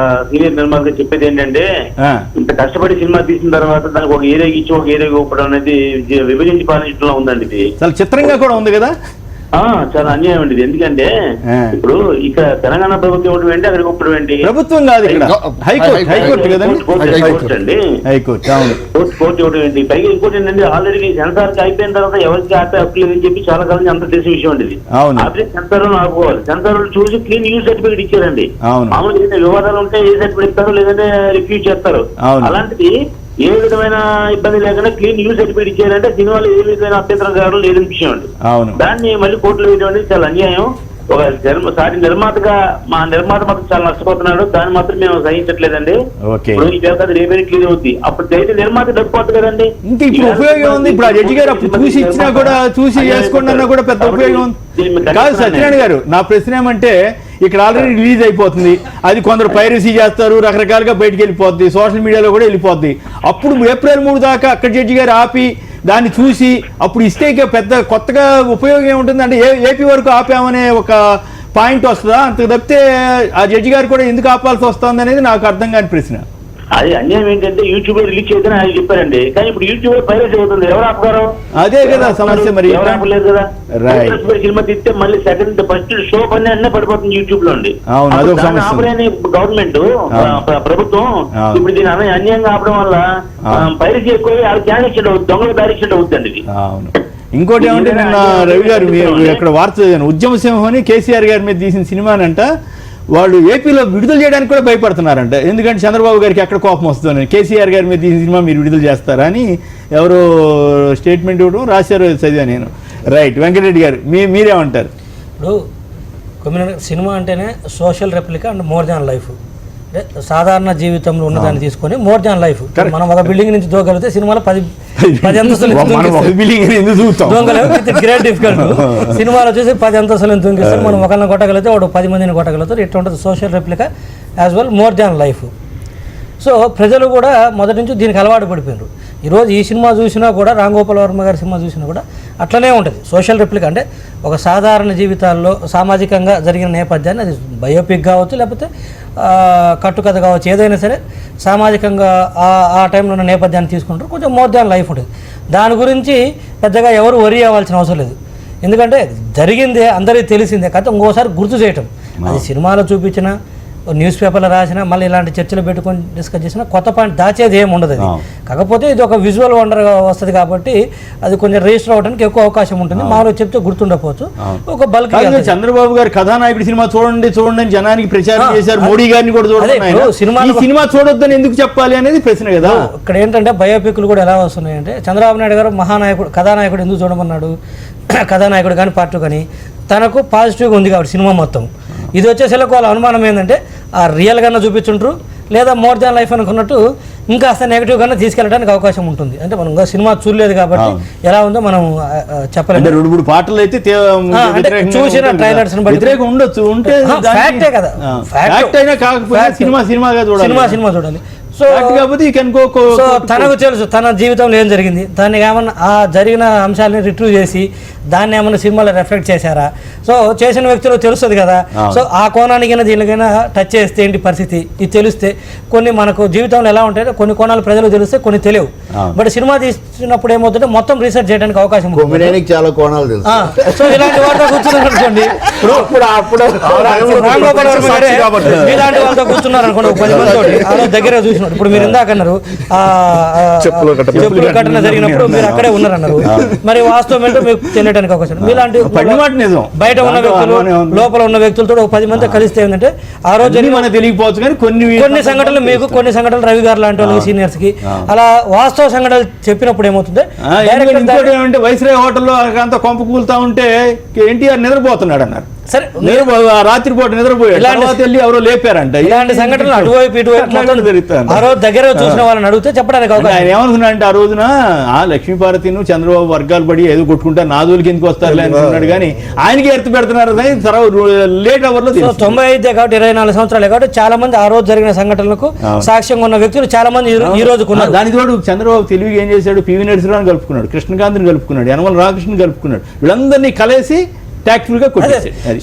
సీనియర్ నిర్మాతగా చెప్పేది ఏంటంటే ఇంత కష్టపడి సినిమా తీసిన తర్వాత దానికి ఒక ఏరియా ఇచ్చి ఒక ఏరియా ఇవ్వడం అనేది విభజించి పాలించడంలో ఉందండి. ఇది చాలా చిత్రంగా కూడా ఉంది కదా. చాలా అన్యాయం అండి. ఎందుకంటే ఇప్పుడు ఇక్కడ తెలంగాణ ప్రభుత్వం ఇవ్వడం ఏంటి, అక్కడికి ఇవ్వడం ఏంటి? ప్రభుత్వం కాదు, ఇక్కడ హైకోర్టు కదండి. హైకోర్టు అండి, కోర్టు ఇవ్వడం ఏంటి? పైగా ఇంకోటి ఏంటంటే ఆల్రెడీ సెన్సార్ కి అయిపోయిన తర్వాత ఎవరికి ఆపే హక్కు లేదని చెప్పి చాలా కాలం అంత తెలిసిన విషయం అండి. ఆపే సెన్సార్ ఆపుకోవాలి. సెన్సార్ చూసి క్లీన్ యూజ్ సర్టిఫికేట్ ఇచ్చారండి. మామూలుగా ఏదైనా వివాదాలు ఉంటే ఏ సర్టిఫికేట్ ఇస్తారు, లేదంటే రిఫ్యూజ్ చేస్తారు. అలాంటిది ఏ విధమైన ఇబ్బంది లేకుండా క్లీన్ యూజ్ సర్టిఫికేట్ ఇచ్చారంటే సినిమాలో ఏ విధమైన అభ్యంతరం కావడం లేదని విషయం అండి. దాన్ని మళ్ళీ కోర్టులో వేయడం అనేది చాలా అన్యాయం. ఒక నిర్మాతగా మా నిర్మాత మాత్రం చాలా నష్టపోతున్నాడు, దాన్ని మాత్రం మేము సహించట్లేదండి. రేపే క్లియర్ అవుతుంది, అప్పుడు అయితే నిర్మాత డబ్బుపోతుంది కదండి. ఉపయోగం ఉంది. ఇప్పుడు ఆ జడ్జి గారు అప్పుడు చూసి ఇచ్చినా కూడా, చూసి చేసుకోండి అన్నా కూడా పెద్ద ఉపయోగం ఉంది కాదు. సత్యనారాయణ గారు, నా ప్రశ్న ఏమంటే ఇక్కడ ఆల్రెడీ రిలీజ్ అయిపోతుంది, అది కొందరు పైరసీ చేస్తారు, రకరకాలుగా బయటకు వెళ్ళిపోద్ది, సోషల్ మీడియాలో కూడా వెళ్ళిపోద్ది. అప్పుడు ఏప్రిల్ 3 దాకా అక్కడ జడ్జి గారు ఆపి దాన్ని చూసి అప్పుడు ఇస్తే పెద్ద కొత్తగా ఉపయోగం ఏముంటుంది అంటే ఏపీ వరకు ఆపామనే ఒక పాయింట్ వస్తుందా? అంతకు తప్పితే ఆ జడ్జి గారు కూడా ఎందుకు ఆపాల్సి వస్తుంది అనేది నాకు అర్థం కాని ప్రశ్న. అది అన్యాయం ఏంటంటే యూట్యూబ్ లో రిలీజ్ చేద్దని ఆయన చెప్పారండి, కానీ ఇప్పుడు యూట్యూబ్ లో పైరసీ అవుతుంది. ఎవరు ఆపుతారు? అదే కదా సమస్య. మరి ఆపలేదు కదా. సినిమా తీస్తే మళ్ళీ సెకండ్ ఫస్ట్ షో పని అన్నీ పడిపోతుంది యూట్యూబ్ లో అండి. ఆపలేని గవర్నమెంట్ ప్రభుత్వం ఇప్పుడు దీని అన్యాయంగా ఆపడం వల్ల పైరసీ ఎక్కువ క్యాన్సిల్ అవుతుంది, దొంగల డైరెక్షన్ అవుతుంది. ఇంకోటి ఏమంటే నిన్న రవి గారు ఇక్కడ వార్త చదివాను, ఉద్యమ సింహని కేసీఆర్ గారి మీద తీసిన సినిమానంట వాళ్ళు ఏపీలో విడుదల చేయడానికి కూడా భయపడుతున్నారంట. ఎందుకంటే చంద్రబాబు గారికి ఎక్కడ కోపం వస్తుందని, కేసీఆర్ గారి మీద తీసిన సినిమా మీరు విడుదల చేస్తారా అని ఎవరో స్టేట్మెంట్ ఇవ్వడం రాశారు, చదివా నేను. రైట్, వెంకటరెడ్డి గారు మీరేమంటారు? ఇప్పుడు సినిమా అంటేనే social replica and more than life. అంటే సాధారణ జీవితంలో ఉన్నదాన్ని తీసుకొని మోర్ దాన్ లైఫ్. మనం ఒక బిల్డింగ్ నుంచి దూకగలిగితే సినిమాలో 10 అంతస్తులు గ్రేట్ డిఫికల్ట్. సినిమాలో చూసి 10 అంతస్తులను దూకిస్తారు. మనం ఒకరిని కొట్టగలిగితే వాడు 10 మందిని కొట్టగలుగుతారు. ఇట్లా ఉంటుంది social replica as well more than life. So ప్రజలు కూడా మొదటి నుంచి దీనికి అలవాటు పడిపోయినారు. ఈరోజు ఈ సినిమా చూసినా కూడా, రామ్ గోపాల్ వర్మ గారి సినిమా చూసినా కూడా అట్లనే ఉంటుంది సోషల్ రెప్లికా. అంటే ఒక సాధారణ జీవితాల్లో సామాజికంగా జరిగిన నేపథ్యాన్ని, అది బయోపిక్ కావచ్చు, లేకపోతే కట్టుకథ కావచ్చు, ఏదైనా సరే సామాజికంగా ఆ టైంలో ఉన్న నేపథ్యాన్ని తీసుకుంటారు. కొంచెం మోర్ దాన్ లైఫ్ ఉంటుంది. దాని గురించి పెద్దగా ఎవరు వరీ అవ్వాల్సిన అవసరం లేదు. ఎందుకంటే జరిగిందే అందరికీ తెలిసిందే. కాకపోతే ఇంకోసారి గుర్తు చేయటం, అది సినిమాలో చూపించిన, న్యూస్ పేపర్లో రాసినా, మళ్ళీ ఇలాంటి చర్చలు పెట్టుకొని డిస్కస్ చేసినా కొత్త పాయింట్ దాచేది ఏమి ఉండదు. కాకపోతే ఇది ఒక విజువల్ వండర్గా వస్తుంది కాబట్టి అది కొంచెం రిజిస్టర్ అవడానికి ఎక్కువ అవకాశం ఉంటుంది. మామూలుగా చెప్తే గుర్తుండకపోవచ్చు. ఒక బల్క్ చంద్రబాబు గారు కథానాయకుడి సినిమా చూడండి చూడండి అని జనానికి ప్రచారం చేశారు, మోడీ గారిని కూడా చూడండి. సినిమా చూడొద్దని ఎందుకు చెప్పాలి అనేది ప్రశ్న కదా. ఇక్కడ ఏంటంటే బయోపిక్లు కూడా ఎలా వస్తున్నాయంటే, చంద్రబాబు నాయుడు గారు మహానాయకుడు, కథానాయకుడు ఎందుకు చూడమన్నాడు? కథానాయకుడు కానీ పార్టీ కానీ తనకు పాజిటివ్గా ఉంది కాబట్టి సినిమా మొత్తం. ఇది వచ్చేసరికి వాళ్ళ అనుమానం ఏంటంటే ఆ రియల్గానే చూపించుంటారు, లేదా మోర్ దాన్ లైఫ్ అనుకున్నట్టు ఇంకా అసలు నెగిటివ్ గానే తీసుకెళ్ళడానికి అవకాశం ఉంటుంది. అంటే మనం ఇంకా సినిమా చూడలేదు కాబట్టి ఎలా ఉందో మనం చెప్పలేము. 2-3 పాటలు అయితే చూసిన ట్రైలర్స్ వ్యతిరేకం ఉండొచ్చు, ఉంటే ఫ్యాక్టే కదా. ఫ్యాక్ట్ అయినా కాకపోతే సినిమా చూడాలి. సో తనకు తెలుసు తన జీవితంలో ఏం జరిగింది, దాన్ని ఏమన్నా ఆ జరిగిన అంశాలని రిట్రీవ్ చేసి దాన్ని ఏమన్నా సినిమాలో రిఫ్లెక్ట్ చేశారా? సో చేసిన వ్యక్తులు తెలుస్తుంది కదా. సో ఆ కోణానికైనా దీనికైనా టచ్ చేస్తే ఏంటి పరిస్థితి, ఇది తెలిస్తే కొన్ని మనకు జీవితంలో ఎలా ఉంటాయో కొన్ని కోణాలు ప్రజలు తెలిస్తే కొన్ని తెలియవు. బట్ సినిమా తీస్తున్నప్పుడు ఏమవుతుంటే మొత్తం రీసెర్చ్ చేయడానికి అవకాశం ఉంటుంది. కొమ్మినేనికి చాలా కోణాలు తెలుసు. సో ఇలాంటి వాళ్ళతో కూర్చున్నారు అనుకోండి, రామ్ గోపాల్ వర్మ గారే ఇలాంటి వాళ్ళతో కూర్చున్నారు అనుకోండి 10 మందితో ఆ రోజు దగ్గర చూసినాడు. ఇప్పుడు మీరు ఇందాక అన్నారు చెప్పులు ఘటన జరిగినప్పుడు మీరు అక్కడే ఉన్నారన్నారు, మరి వాస్తవం ఏంటో మీకు తెలియడానికి అవకాశం. మీలాంటి బయట ఉన్న వ్యక్తులు లోపల ఉన్న వ్యక్తులతో 10 మంది కలిస్తే ఏంటంటే ఆ రోజు మనకు తెలియకపోవచ్చు కానీ కొన్ని సంఘటనలు మీకు, కొన్ని సంఘటనలు రవి గారు లాంటి వాళ్ళకి సీనియర్స్ కి అలా వాస్తవ సంఘటనలు చెప్పినప్పుడు ఏమవుతుంది, వైస్రాయ్ హోటల్లో అంతా కొంప కూలుతా ఉంటే ఎన్టీఆర్ నిద్రపోతున్నాడు అన్నారు. సరే రాత్రిపూట నిద్రపోయాడు, ఎవరో లేపారంట. ఇలాంటి సంఘటనలు అటువైపు ఇటువైపు జరుగుతాయి. ఆ రోజు దగ్గర చూసిన వాళ్ళని అడిగితే చెప్పడానికి ఆయన ఏమనుకున్నా అంటే ఆ రోజున లక్ష్మీపార్వతిను చంద్రబాబు వర్గాలు పడి ఏదో కొట్టుకుంటారు, నాదులకి ఎందుకు వస్తారులే అనుకున్నాడు. కానీ ఆయనకి ఎర్త్ పెడుతున్నారు లేట్ అవర్ లో. 95 కాబట్టి 24 సంవత్సరాలే కాబట్టి చాలా మంది ఆ రోజు జరిగిన సంఘటనలకు సాక్ష్యంగా ఉన్న వ్యక్తులు చాలా మంది ఈ రోజు దాని తోడు చంద్రబాబు తెలివిగా ఏం చేశాడు, పివి నరసింహరావుని కలుపుకున్నాడు, కృష్ణకాంత్ని కలుపుకున్నాడు, యనమల రామకృష్ణని కలుపుకున్నాడు, వీళ్ళందరినీ కలిసి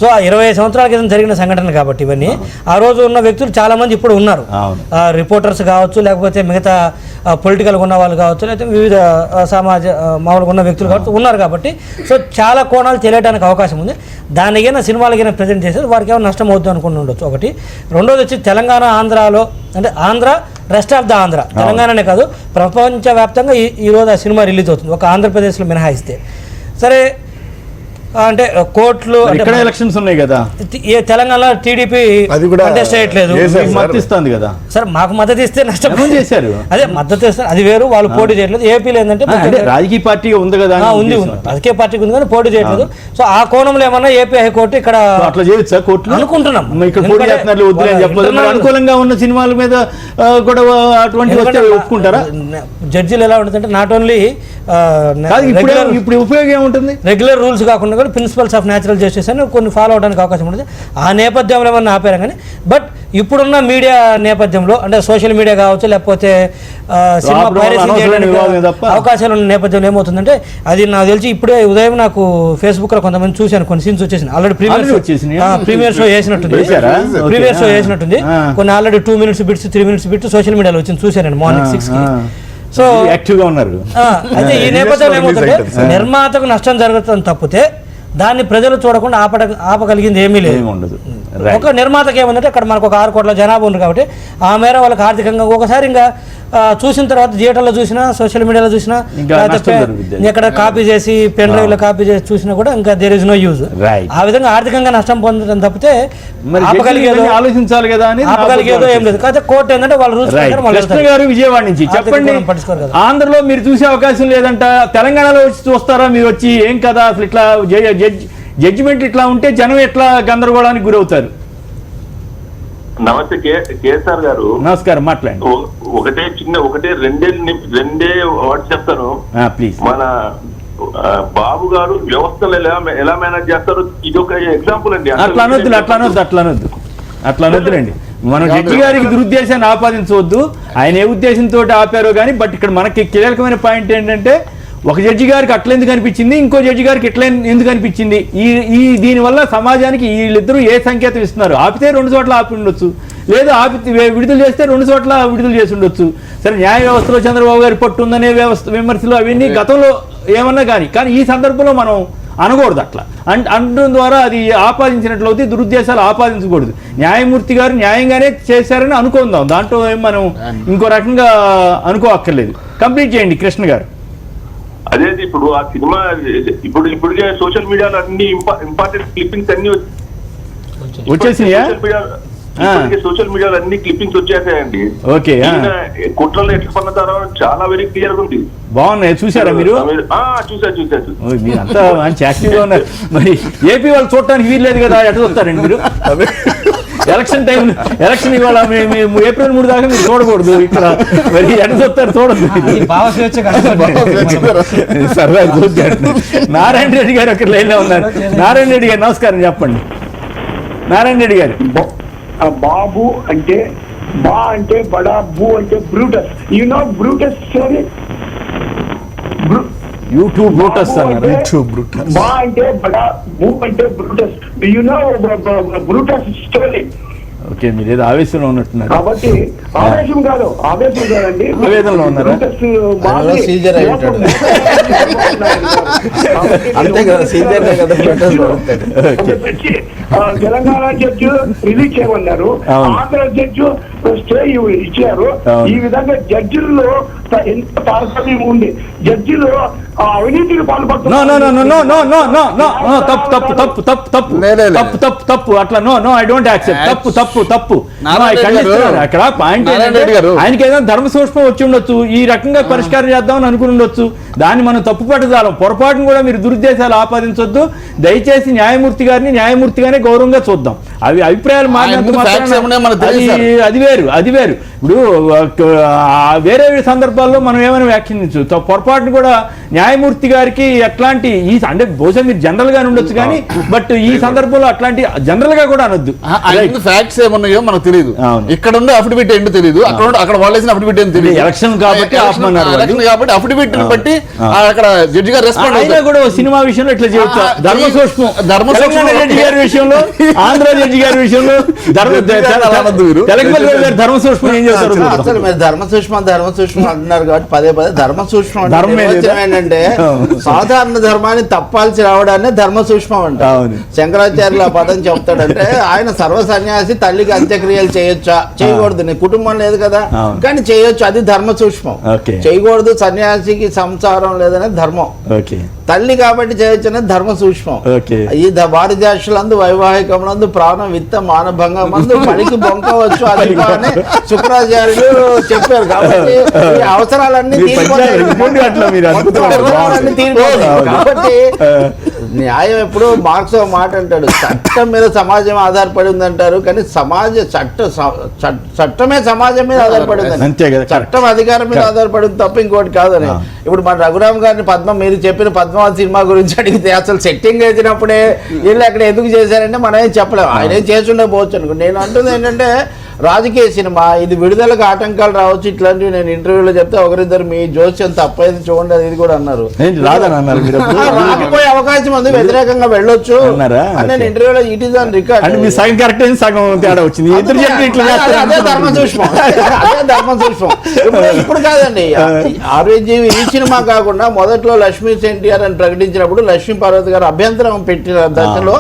సో 20 సంవత్సరాల క్రితం జరిగిన సంఘటన కాబట్టి ఇవన్నీ ఆ రోజు ఉన్న వ్యక్తులు చాలా మంది ఇప్పుడు ఉన్నారు. రిపోర్టర్స్ కావచ్చు, లేకపోతే మిగతా పొలిటికల్ ఉన్న వాళ్ళు కావచ్చు, లేకపోతే వివిధ సమాజ మామూలుగా ఉన్న వ్యక్తులు కావచ్చు ఉన్నారు. కాబట్టి సో చాలా కోణాలు తెలియడానికి అవకాశం ఉంది. దానికైనా సినిమాలకైనా ప్రజెంట్ చేసేది వారికి ఏమైనా నష్టం అవుతుంది అనుకుని ఉండొచ్చు ఒకటి. రెండోది వచ్చి తెలంగాణ ఆంధ్రాలో అంటే Andhra rest of the Andhra, తెలంగాణనే కాదు ప్రపంచవ్యాప్తంగా ఈరోజు ఆ సినిమా రిలీజ్ అవుతుంది ఒక ఆంధ్రప్రదేశ్లో మినహాయిస్తే. సరే అంటే కోర్టులు ఇక్కడ ఎలక్షన్స్ ఉన్నాయి కదా, తెలంగాణలో టీడీపీ కంటెస్ట్ చేయట్లేదు, మద్దతిస్తుంది కదా. సరే మాకు మద్దతు ఇస్తే నష్టం చేశారు, అదే మద్దతు ఇస్తారు అది వేరు, వాళ్ళు పోటీ చేయట్లేదు. ఏపీలో ఏంటంటే రాజకీయ పార్టీ ఉంది కదా, ఉంది రాజకీయ పార్టీకి ఉంది కానీ పోటీ చేయట్లేదు. సో ఆ కోణంలో ఏమన్నా ఏపీ హైకోర్టు ఇక్కడ అట్లా చేయొచ్చా కోర్టు అనుకుంటున్నాం. అనుకూలంగా ఉన్న సినిమాల మీద కూడా అటువంటి ఒప్పుకుంటారా? జడ్జీలు ఎలా ఉంటుందంటే నాట్ ఓన్లీ ఇప్పుడు ఉపయోగం ఏముంటుంది, రెగ్యులర్ రూల్స్ కాకుండా కూడా ప్రిన్సిపల్స్ ఆఫ్ న్యాచురల్ జస్టిస్ అని కొన్ని ఫాలో అవడానికి అవకాశం ఉంటుంది. ఆ నేపథ్యంలో ఏమన్నా ఆపారు కానీ బట్ ఇప్పుడున్న మీడియా నేపథ్యంలో అంటే సోషల్ మీడియా కావచ్చు, లేకపోతే సినిమా పైరసీ చేయడానికి అవకాశాలు ఉన్న నేపథ్యంలో ఏమవుతుందంటే అది నాకు తెలిసి ఇప్పుడే ఉదయం నాకు ఫేస్బుక్ లో కొంతమంది చూశాను, కొన్ని సీన్స్ వచ్చేసింది ఆల్రెడీ ప్రీమియర్ షో చేసినట్టుంది కొన్ని already 2 minutes bits 3 minutes bits social మీడియాలో వచ్చింది చూశానండి మార్నింగ్ 6 కి. సో యాక్టివ్గా ఉన్నారు. అయితే ఈ నేపథ్యంలో ఏమవుతుంటే నిర్మాతకు నష్టం జరుగుతుంది తప్పితే దాన్ని ప్రజలు చూడకుండా ఆపగలిగింది ఏమీ లేదు. ఒక నిర్మాతకి ఏముందంటే అక్కడ మనకు ఒక 6 కోట్ల జనాభా ఉంది కాబట్టి ఆ మేర వాళ్ళకి ఆర్థికంగా ఒకసారి ఇంకా చూసిన తర్వాత థియేటర్లో చూసినా సోషల్ మీడియాలో చూసినా ఎక్కడ కాపీ చేసి పెన్ డ్రైవ్ లో కాపీ చేసి చూసినా కూడా ఇంకా దేర్ ఇస్ నో యూజ్. ఆ విధంగా ఆర్థికంగా నష్టం పొందడం తప్పితే ఆలోచించాలి కదా అని ఆపగలిగేదో ఏం లేదు. కాకపోతే కోర్టు ఏంటంటే వాళ్ళు రూల్స్ గారు విజయవాడ నుంచి చెప్పండి, ఆంధ్రలో మీరు చూసే అవకాశం లేదంట, తెలంగాణలో వచ్చి చూస్తారా మీరు వచ్చి ఏం కదా అసలు ఇట్లా జడ్జిమెంట్ ఇట్లా ఉంటే జనం ఎట్లా గందరగోళానికి గురవుతారు? నమస్తే కేసీఆర్ గారు. నమస్కారం, మాట్లాడండి. రెండే వర్డ్స్ చెప్తాను ప్లీజ్. మన బాబు గారు వ్యవస్థలు ఎలా మేనేజ్ చేస్తారు ఇది ఒక ఎగ్జాంపుల్ అండి. అట్లా అనొద్దులండి. మనం జడ్జి గారికి దురుద్దేశాన్ని ఆపాదించవద్దు, ఆయన ఏ ఉద్దేశంతో ఆపారో కానీ. బట్ ఇక్కడ మనకి కీలకమైన పాయింట్ ఏంటంటే ఒక జడ్జి గారికి అట్లా ఎందుకు అనిపించింది, ఇంకో జడ్జి గారికి ఎట్లా ఎందుకు అనిపించింది, దీనివల్ల సమాజానికి వీళ్ళిద్దరూ ఏ సంకేతం ఇస్తున్నారు. ఆపితే 2 చోట్ల ఆపి ఉండొచ్చు, లేదా విడుదల చేస్తే 2 చోట్ల విడుదల చేసి ఉండొచ్చు. సరే న్యాయ వ్యవస్థలో చంద్రబాబు గారి పట్టు ఉందనే విమర్శలు అవన్నీ గతంలో ఏమన్నా కానీ ఈ సందర్భంలో మనం అనకూడదు. అట్లా అనడం ద్వారా అది ఆపాదించినట్లు అవుతుంది, దురుద్దేశాలు ఆపాదించకూడదు. న్యాయమూర్తి గారు న్యాయంగానే చేశారని అనుకుందాం, దాంట్లో మనం ఇంకో రకంగా అనుకోక్కర్లేదు. కంప్లీట్ చేయండి కృష్ణ గారు. అదే ఇప్పుడు ఆ సినిమా ఇప్పుడుగే సోషల్ మీడియాలో అన్ని ఇంపార్టెంట్ క్లిప్పింగ్స్ అన్ని వచ్చేసినాయా? సోషల్ మీడియాలో అన్ని క్లిప్పింగ్స్ వచ్చేసాయండి. ఓకే, కుట్రలు ఎట్లా పన్నతారో చాలా వెరీ క్లియర్ గా ఉంది. బాగున్నాయి, చూసారా మీరు? చూసారు అంతా మంచి యాక్టివ్గా ఉన్నారు. మరి ఏపీ వాళ్ళు చూడటానికి వీల్లేదు కదా, ఎట్లా చూస్తారండి మీరు? ఎలక్షన్ ఇవాళ ఏప్రిల్ 3 దాకా మీరు చూడకూడదు ఇక్కడ, మరి ఎట్లా చూస్తారు? చూడదు. సరదా చూస్తాడు. నారాయణ రెడ్డి గారు ఒక లైన్ లో ఉన్నారు. నారాయణ రెడ్డి గారు నమస్కారం, చెప్పండి. నారాయణ రెడ్డి గారు. బాబు అంటే బా అంటే బడా, బూ అంటే Brutus. You know Brutus story? YouTube Brutus అన్నారు. బా అంటే బడా, బూ అంటే Brutus. You know Brutus story? Okay, మీరు ఏదో ఆవేశంలో ఉన్నట్టున్నారు. కాబట్టి ఆవేశం కాదండి, ఆవేదనలో ఉన్నారా? సీజర్ అయి ఉంటాడు. అంతే కదా, సీజర్ కదా. తెలంగాణ జడ్జి రిలీజ్ చేయమన్నారు, ఆంధ్ర జడ్జి స్టే ఇచ్చారు. ఈ విధంగా జడ్జిల్లో ఎంత తారతమ్యం ఉంది, జడ్జిలు అవినీతికి తప్పు అట్లా నో ఐ డోంట్ యాక్సెప్ట్. తప్పు అక్కడ పాయింట్ ఆయనకి ఏదైనా ధర్మ సూక్ష్మం వచ్చి ఉండొచ్చు, ఈ రకంగా పరిష్కారం చేద్దామని అనుకుని ఉండొచ్చు. దాన్ని మనం తప్పు పట్టదాలం, పొరపాటును కూడా మీరు దురుద్దేశాలు ఆపాదించొద్దు. దయచేసి న్యాయమూర్తి గానే గౌరవంగా చూద్దాం. అవి అభిప్రాయాలు అది వేరు. ఇప్పుడు వేరే సందర్భాల్లో మనం ఏమైనా వ్యాఖ్యానించు, పొరపాటును కూడా న్యాయమూర్తి గారికి ఎట్లాంటి అంటే బహుశా మీరు జనరల్ గానే ఉండొచ్చు కానీ, బట్ ఈ సందర్భంలో అట్లాంటి జనరల్ గా కూడా అనొద్దు. ఫ్యాక్ట్స్ ఏమన్నాయో మనకు తెలియదు, ఇక్కడ ఉండే అఫిడవిట్ ఏంటో తెలియదు, అక్కడ వాళ్ళు వేసిన అఫిడవిట్ ఏంటో తెలియదు. ఎలక్షన్ కాబట్టి అఫిడవిట్ బట్టి అక్కడ జడ్జి గారు రెస్పాండ్ అయినా కూడా సినిమా విషయంలో ఇట్లా చేయొచ్చు. ధర్మసూక్ష్మం రెడ్డి గారి విషయంలో, ఆంధ్ర జడ్జి గారి విషయంలో ధర్మ సూక్ష్మం ఏం చేస్తారు? అసలు మీరు ధర్మ సూక్ష్మం అంటున్నారు కాబట్టి పదే ధర్మ సూక్ష్మం ఏంటంటే సాధారణ ధర్మాన్ని తప్పాల్సి రావడాన్ని ధర్మ సూక్ష్మం అంటారు. శంకరాచార్యులు ఆ పదం చెప్తాడంటే ఆయన సర్వ సన్యాసి తల్లికి అంత్యక్రియలు చేయొచ్చా, చేయకూడదు, నీ కుటుంబం లేదు కదా కానీ చేయొచ్చు, అది ధర్మ సూక్ష్మం. చేయకూడదు, సన్యాసికి సంసారం లేదనే ధర్మం. తల్లి కాబట్టి చేయొచ్చు అనేది ధర్మ సూక్ష్మం. ఈ భారతదేశంలో వైవాహికములందు ప్రాణం విత్త మానభంగం మందు పనికి బొంకవచ్చు అది అని శుక్రాచార్యులు చెప్పారు. కాబట్టి ఈ అవసరాలన్నీ కాబట్టి న్యాయం ఎప్పుడు మార్క్స్ మాట అంటాడు, చట్టం మీద సమాజం ఆధారపడి ఉందంటారు కానీ చట్టమే సమాజం మీద ఆధారపడి ఉంది, చట్టం అధికారం మీద ఆధారపడి ఉంది తప్ప ఇంకోటి కాదని. ఇప్పుడు మన రఘురామ్ గారిని మీరు చెప్పిన పద్మావతి సినిమా గురించి అడిగితే అసలు సెట్టింగ్ వేసినప్పుడే వీళ్ళు అక్కడ ఎందుకు చేశారంటే మనం ఏం చెప్పలేము, ఆయన ఏం చేస్తుండే పోవచ్చు అనుకో. నేను అంటుంది ఏంటంటే రాజకీయ సినిమా ఇది, విడుదలకు ఆటంకాలు రావచ్చు ఇట్లాంటివి. నేను ఇంటర్వ్యూలో చెప్తే ఒకరిద్దరు మీ జోస్యం తప్పైతే చూడండి అది ఇది కూడా అన్నారు. రాకపోయే అవకాశం ఉంది, వ్యతిరేకంగా వెళ్ళొచ్చు అని నేను ఇంటర్వ్యూలో ఇట్ ఈస్ ఆన్ రికార్డ్. అదే ధర్మ సూక్ష్మం, అదే ధర్మ సూక్ష్మం. ఇప్పుడు కాదండి, ఆర్వీజీవి ఈ సినిమా కాకుండా మొదట్లో లక్ష్మీ ఎన్టీఆర్ అని ప్రకటించినప్పుడు లక్ష్మీ పార్వతి గారు అభ్యంతరం పెట్టిన దశలో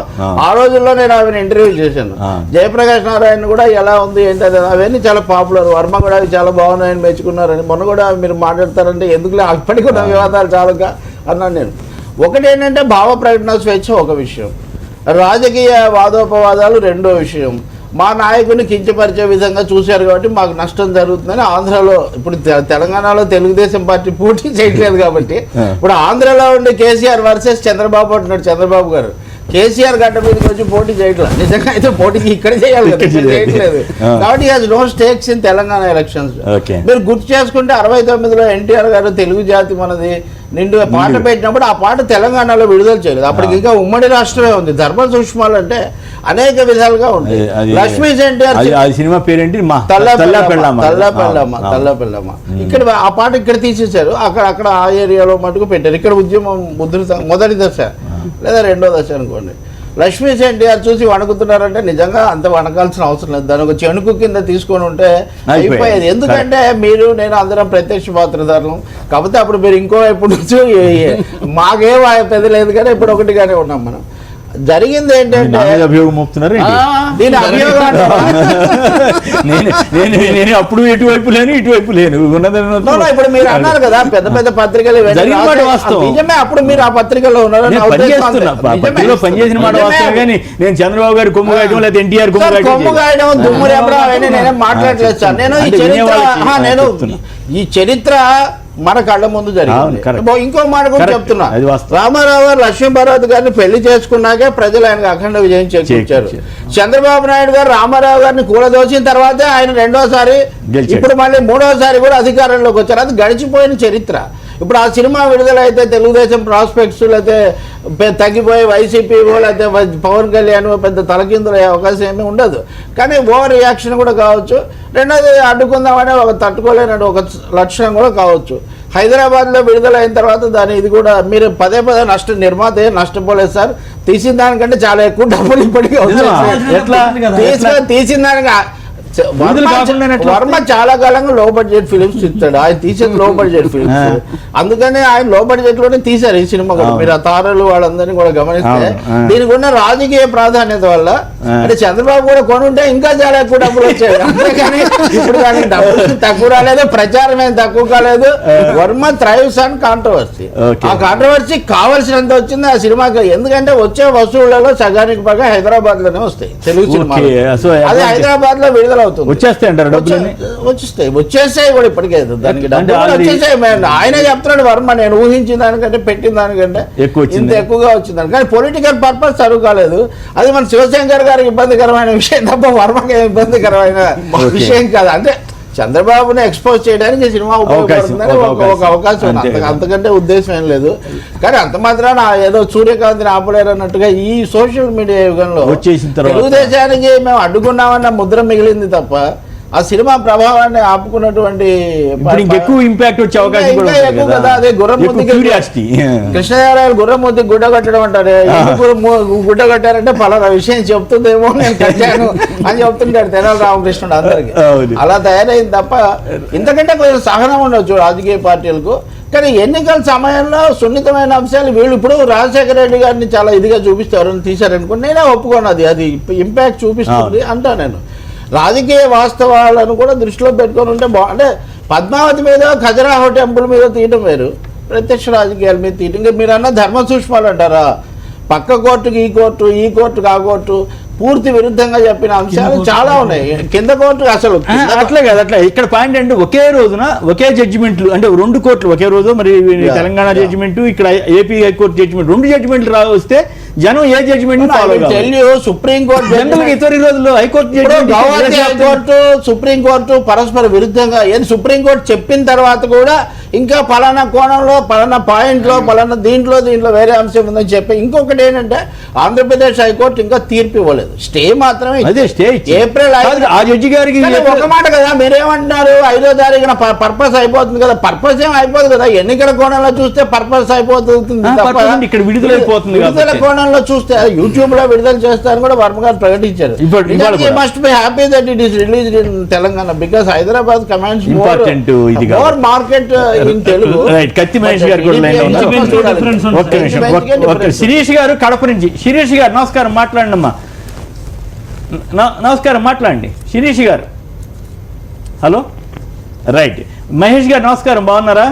ఆ రోజుల్లో నేను ఆమెను ఇంటర్వ్యూ చేశాను. జయప్రకాష్ నారాయణ కూడా ఎలా ఉంది ఏంటంటే అవన్నీ చాలా పాపులర్, వర్మ కూడా అవి చాలా బాగున్నాయని మెచ్చుకున్నారని. మొన్న కూడా మీరు మాట్లాడతారంటే ఎందుకులే అప్పటికి కూడా వివాదాలు చాలుగా అన్నాను నేను. ఒకటి ఏంటంటే భావ ప్రకటన స్వేచ్ఛ ఒక విషయం, రాజకీయ వాదోపవాదాలు రెండో విషయం. మా నాయకుడిని కించపరిచే విధంగా చూశారు కాబట్టి మాకు నష్టం జరుగుతుందని ఆంధ్రలో, ఇప్పుడు తెలంగాణలో తెలుగుదేశం పార్టీ పోటీ చేయట్లేదు కాబట్టి ఇప్పుడు ఆంధ్రలో ఉండే కేసీఆర్ వర్సెస్ చంద్రబాబు అంటున్నాడు. చంద్రబాబు గారు కేసీఆర్ గడ్డ మీదకి వచ్చి పోటీ చేయట్లేదు, నిజంగా అయితే పోటీకి ఇక్కడ చేయాలి కదా, చేయట్లేదు కాబట్టి has no stakes in Telangana elections. మీరు గుర్తు చేసుకుంటే 69లో ఎన్టీఆర్ గారు తెలుగు జాతి మనది నిండు పాట పెట్టినప్పుడు ఆ పాట తెలంగాణలో విడుదల చేయలేదు, అప్పటికి ఇంకా ఉమ్మడి రాష్ట్రమే ఉంది. ధర్మ సూక్ష్మాలు అంటే అనేక విధాలుగా ఉంటాయి. లక్ష్మీ ఎన్టీఆర్ సినిమా పేరేంటి, తల్లపెల్లమ్మ, ఇక్కడ ఆ పాట ఇక్కడ తీసేశారు, అక్కడ ఆ ఏరియాలో మటుకు పెట్టారు. ఇక్కడ ఉద్యమం మొదటి దశ లేదా రెండో దశ అనుకోండి. లక్ష్మీ ఎన్టీఆర్ చూసి వణుకుతున్నారంటే నిజంగా అంత వణకాల్సిన అవసరం లేదు, దాని ఒక చెణుకు కింద తీసుకొని ఉంటే అయిపోయేది. ఎందుకంటే మీరు నేను అందరం ప్రత్యక్ష పాత్రధారులు కాకపోతే అప్పుడు మీరు ఇంకో వైపు నుంచి మాకేం పెద్దలేదు కానీ ఇప్పుడు ఒకటిగానే ఉన్నాం. మనం జరిగింది ఏంటంటే దీని అభియోగం నేను అప్పుడు ఎటువైపు లేను ఇటువైపు లేను. ఇప్పుడు మీరు అన్నారు కదా పెద్ద పెద్ద పత్రికలు నిజమే, అప్పుడు మీరు ఆ పత్రికలో ఉన్నారు, పనిచేసిన మాట వాస్తవం కానీ నేను చంద్రబాబు గారు కొమ్ము గాయడం లేదా ఎన్టీఆర్ కొమ్ము గాయడం దుమ్ము రేపడం అవన్నీ నేనేం మాట్లాడలేదు సార్. నేను ఈ చరిత్ర మన కళ్ళ ముందు జరిగింది. ఇంకో మాట కూడా చెప్తున్నా, రామారావు గారు లక్ష్మీపార్వతి గారిని పెళ్లి చేసుకున్నాకే ప్రజలు ఆయనకు అఖండ విజయం చేకూర్చారు. చంద్రబాబు నాయుడు గారు రామారావు గారిని కూలదోసిన తర్వాతే ఆయన రెండోసారి ఇప్పుడు మళ్ళీ మూడోసారి కూడా అధికారంలోకి వచ్చారు. అది గడిచిపోయిన చరిత్ర. ఇప్పుడు ఆ సినిమా విడుదల అయితే తెలుగుదేశం ప్రాస్పెక్ట్స్ లేకపోతే తగ్గిపోయి వైసీపీ లేకపోతే పవన్ కళ్యాణ్ పెద్ద తలకిందులు అయ్యే అవకాశం ఏమీ ఉండదు. కానీ ఓవర్ రియాక్షన్ కూడా కావచ్చు. రెండోది అడ్డుకుందామనే ఒక తట్టుకోలేని ఒక లక్షణం కూడా కావచ్చు. హైదరాబాద్ లో విడుదలైన తర్వాత దాని ఇది కూడా మీరు పదే నిర్మాత నష్టపోలేదు సార్, తీసిన దానికంటే చాలా ఎక్కువ డబ్బులు ఇప్పటికీ తీసిన దానికి వర్మ చాలా కాలంగా లో బడ్జెట్ ఫిలిమ్స్ ఇస్తాడు, ఆయన తీసేది లో బడ్జెట్ ఫిలిమ్స్, అందుకని ఆయన లో బడ్జెట్ లోనే తీశారు ఈ సినిమా కూడా. మీరు ఆ తారలు వాళ్ళందరినీ కూడా గమనిస్తే దీనికి ఉన్న రాజకీయ ప్రాధాన్యత వల్ల అంటే చంద్రబాబు కూడా కొనుంటే ఇంకా చాలా ఎక్కువ డబ్బులు వచ్చాయి, అంతేగాని ఇప్పుడు దానికి డబ్బులు తక్కువ రాలేదు, ప్రచారం ఏం తక్కువ కాలేదు. వర్మ థ్రైవ్స్ అండ్ కాంట్రవర్సీ, ఆ కాంట్రవర్సీ కావాల్సినంత వచ్చింది ఆ సినిమాకి, ఎందుకంటే వచ్చే వసూళ్లలో సగానికి పైగా హైదరాబాద్ లోనే వస్తాయి తెలుగు సినిమా, అదే హైదరాబాద్ లో విడుదల వచ్చేస్తాయి కూడా ఇప్పటికే దానికి డబ్బులు వచ్చేసాయి. ఆయనే చెప్తున్నాడు వర్మ, నేను ఊహించిన దానికంటే పెట్టిన దానికంటే ఇంత ఎక్కువగా వచ్చిందని, కానీ పొలిటికల్ పర్పస్ సరువు కాలేదు. అది మన శివశంకర్ గారికి ఇబ్బందికరమైన విషయం తప్ప వర్మకి ఇబ్బందికరమైన విషయం కాదు. అంటే చంద్రబాబుని ఎక్స్పోజ్ చేయడానికి సినిమా ఉపయోగపడుతుందని ఒక అవకాశం ఉంది, అంతకంటే ఉద్దేశం ఏం లేదు. కానీ అంత మాత్రాన ఏదో సూర్యకాంతిని ఆపలేరు అన్నట్టుగా ఈ సోషల్ మీడియా యుగంలో తెలుగుదేశానికి మేము అడ్డుకున్నామన్న ముద్ర మిగిలింది తప్ప ఆ సినిమా ప్రభావాన్ని ఆపుకున్నటువంటి ఎక్కువ ఇంపాక్ట్ వచ్చే అవకాశం కదా. అదే గుర్రముద్ది కృష్ణదేవరాయలు గుర్రముద్ది గుడ్డ కట్టడం అంటారు, గుడ్డ కట్టారంటే పలానా విషయం చెప్తుందేమో నేను కట్టాను అని చెప్తుంటాడు తెనాలి రామకృష్ణుడు అందరికి. అలా తయారైంది తప్ప ఇంతకంటే కొంచెం సహనం ఉండొచ్చు రాజకీయ పార్టీలకు. కానీ ఎన్నికల సమయంలో సున్నితమైన అంశాలు వీళ్ళు ఇప్పుడు రాజశేఖర రెడ్డి గారిని చాలా ఇదిగా చూపిస్తారు తీశారనుకోండి, నేనే ఒప్పుకున్నది అది ఇంపాక్ట్ చూపిస్తుంది అంటా. నేను రాజకీయ వాస్తవాలను కూడా దృష్టిలో పెట్టుకొని ఉంటే అంటే పద్మావతి మీద ఖజురాహో టెంపుల్ మీద తీయటం వేరు, ప్రత్యక్ష రాజకీయాల మీద తీయటం. ఇంకా మీరు అన్న ధర్మ సూక్ష్మాలు అంటారా, పక్క కోర్టుకి ఈ కోర్టుకి ఆ కోర్టు పూర్తి విరుద్ధంగా చెప్పిన అంశాలు చాలా ఉన్నాయి. కింద కోర్టు అసలు అట్లే కదా, అట్లా ఇక్కడ పాయింట్ అంటే ఒకే రోజున ఒకే జడ్జిమెంట్లు అంటే 2 కోర్టులు ఒకే రోజు, మరి తెలంగాణ జడ్జిమెంట్ ఇక్కడ ఏపీ హైకోర్టు జడ్జిమెంట్ 2 జడ్జిమెంట్లు వస్తే జనం ఏ జడ్జిమెంట్ సుప్రీం కోర్టు ఇతర రోజుల్లో హైకోర్టు సుప్రీం కోర్టు పరస్పర విరుద్ధంగా సుప్రీం కోర్టు చెప్పిన తర్వాత కూడా ఇంకా పలానా కోణంలో పలానా పాయింట్లో పలానా దీంట్లో వేరే అంశం ఉందని చెప్పి. ఇంకొకటి ఏంటంటే ఆంధ్రప్రదేశ్ హైకోర్టు ఇంకా తీర్పు ఇవ్వలేదు, స్టే మాత్రమే. ఏప్రిల్ 5 ఆ జడ్జి గారికి ఒక మాట కదా, మీరేమంటున్నారు 5వ తారీఖున పర్పస్ అయిపోతుంది కదా, పర్పస్ ఏం అయిపోదు కదా, ఎన్నికల కోణంలో చూస్తే పర్పస్ అయిపోతుంది, ఇక్కడ విడుదలైపోతుంది. విడుదల కోణంలో చూస్తే యూట్యూబ్ లో విడుదల చేస్తారని కూడా వర్మ గారు ప్రకటించారు. Must be happy that it is released in Telangana because Hyderabad commands more market in Telugu. Kathi Mahesh గారు కూడా శిరీష్ గారు కడప నుంచి. శిరీష్ గారు నమస్కారం, మాట్లాడండి అమ్మా. నమస్కారం, మాట్లాడండి శిరీష్ గారు. Hello, right. మహేష్ గారు నమస్కారం, బాగున్నారా?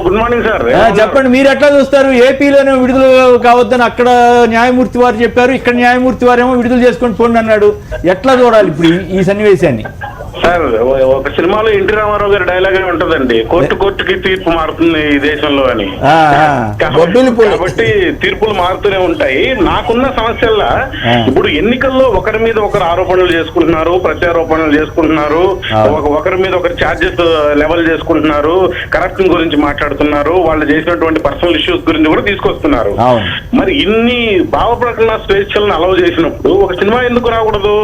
Good morning sir. చెప్పండి, మీరు ఎట్లా చూస్తారు? ఏపీలోనే విడుదల కావద్దని అక్కడ న్యాయమూర్తి వారు చెప్పారు, ఇక్కడ న్యాయమూర్తి వారేమో విడుదల చేసుకొని పోండి అన్నాడు. ఎట్లా చూడాలి ఇప్పుడు ఈ సన్నివేశాన్ని? సార్, ఒక సినిమాలో ఎన్టీ రామారావు గారి డైలాగ్ ఉంటదండి, కోర్టుకి తీర్పు మారుతుంది ఈ దేశంలో అని. కాబట్టి తీర్పులు మారుతూనే ఉంటాయి. నాకున్న సమస్యల్లా ఇప్పుడు ఎన్నికల్లో ఒకరి మీద ఒకరు ఆరోపణలు చేసుకుంటున్నారు, ప్రత్యారోపణలు చేసుకుంటున్నారు, ఒకరి మీద ఒకరు ఛార్జెస్ లెవెల్ చేసుకుంటున్నారు, కరప్షన్ గురించి మాట్లాడుతున్నారు, వాళ్ళు చేసినటువంటి పర్సనల్ ఇష్యూస్ గురించి కూడా తీసుకొస్తున్నారు. మరి ఇన్ని భావ ప్రకటన స్వేచ్ఛలను అలౌ చేసినప్పుడు ఒక సినిమా ఎందుకు రాకూడదు?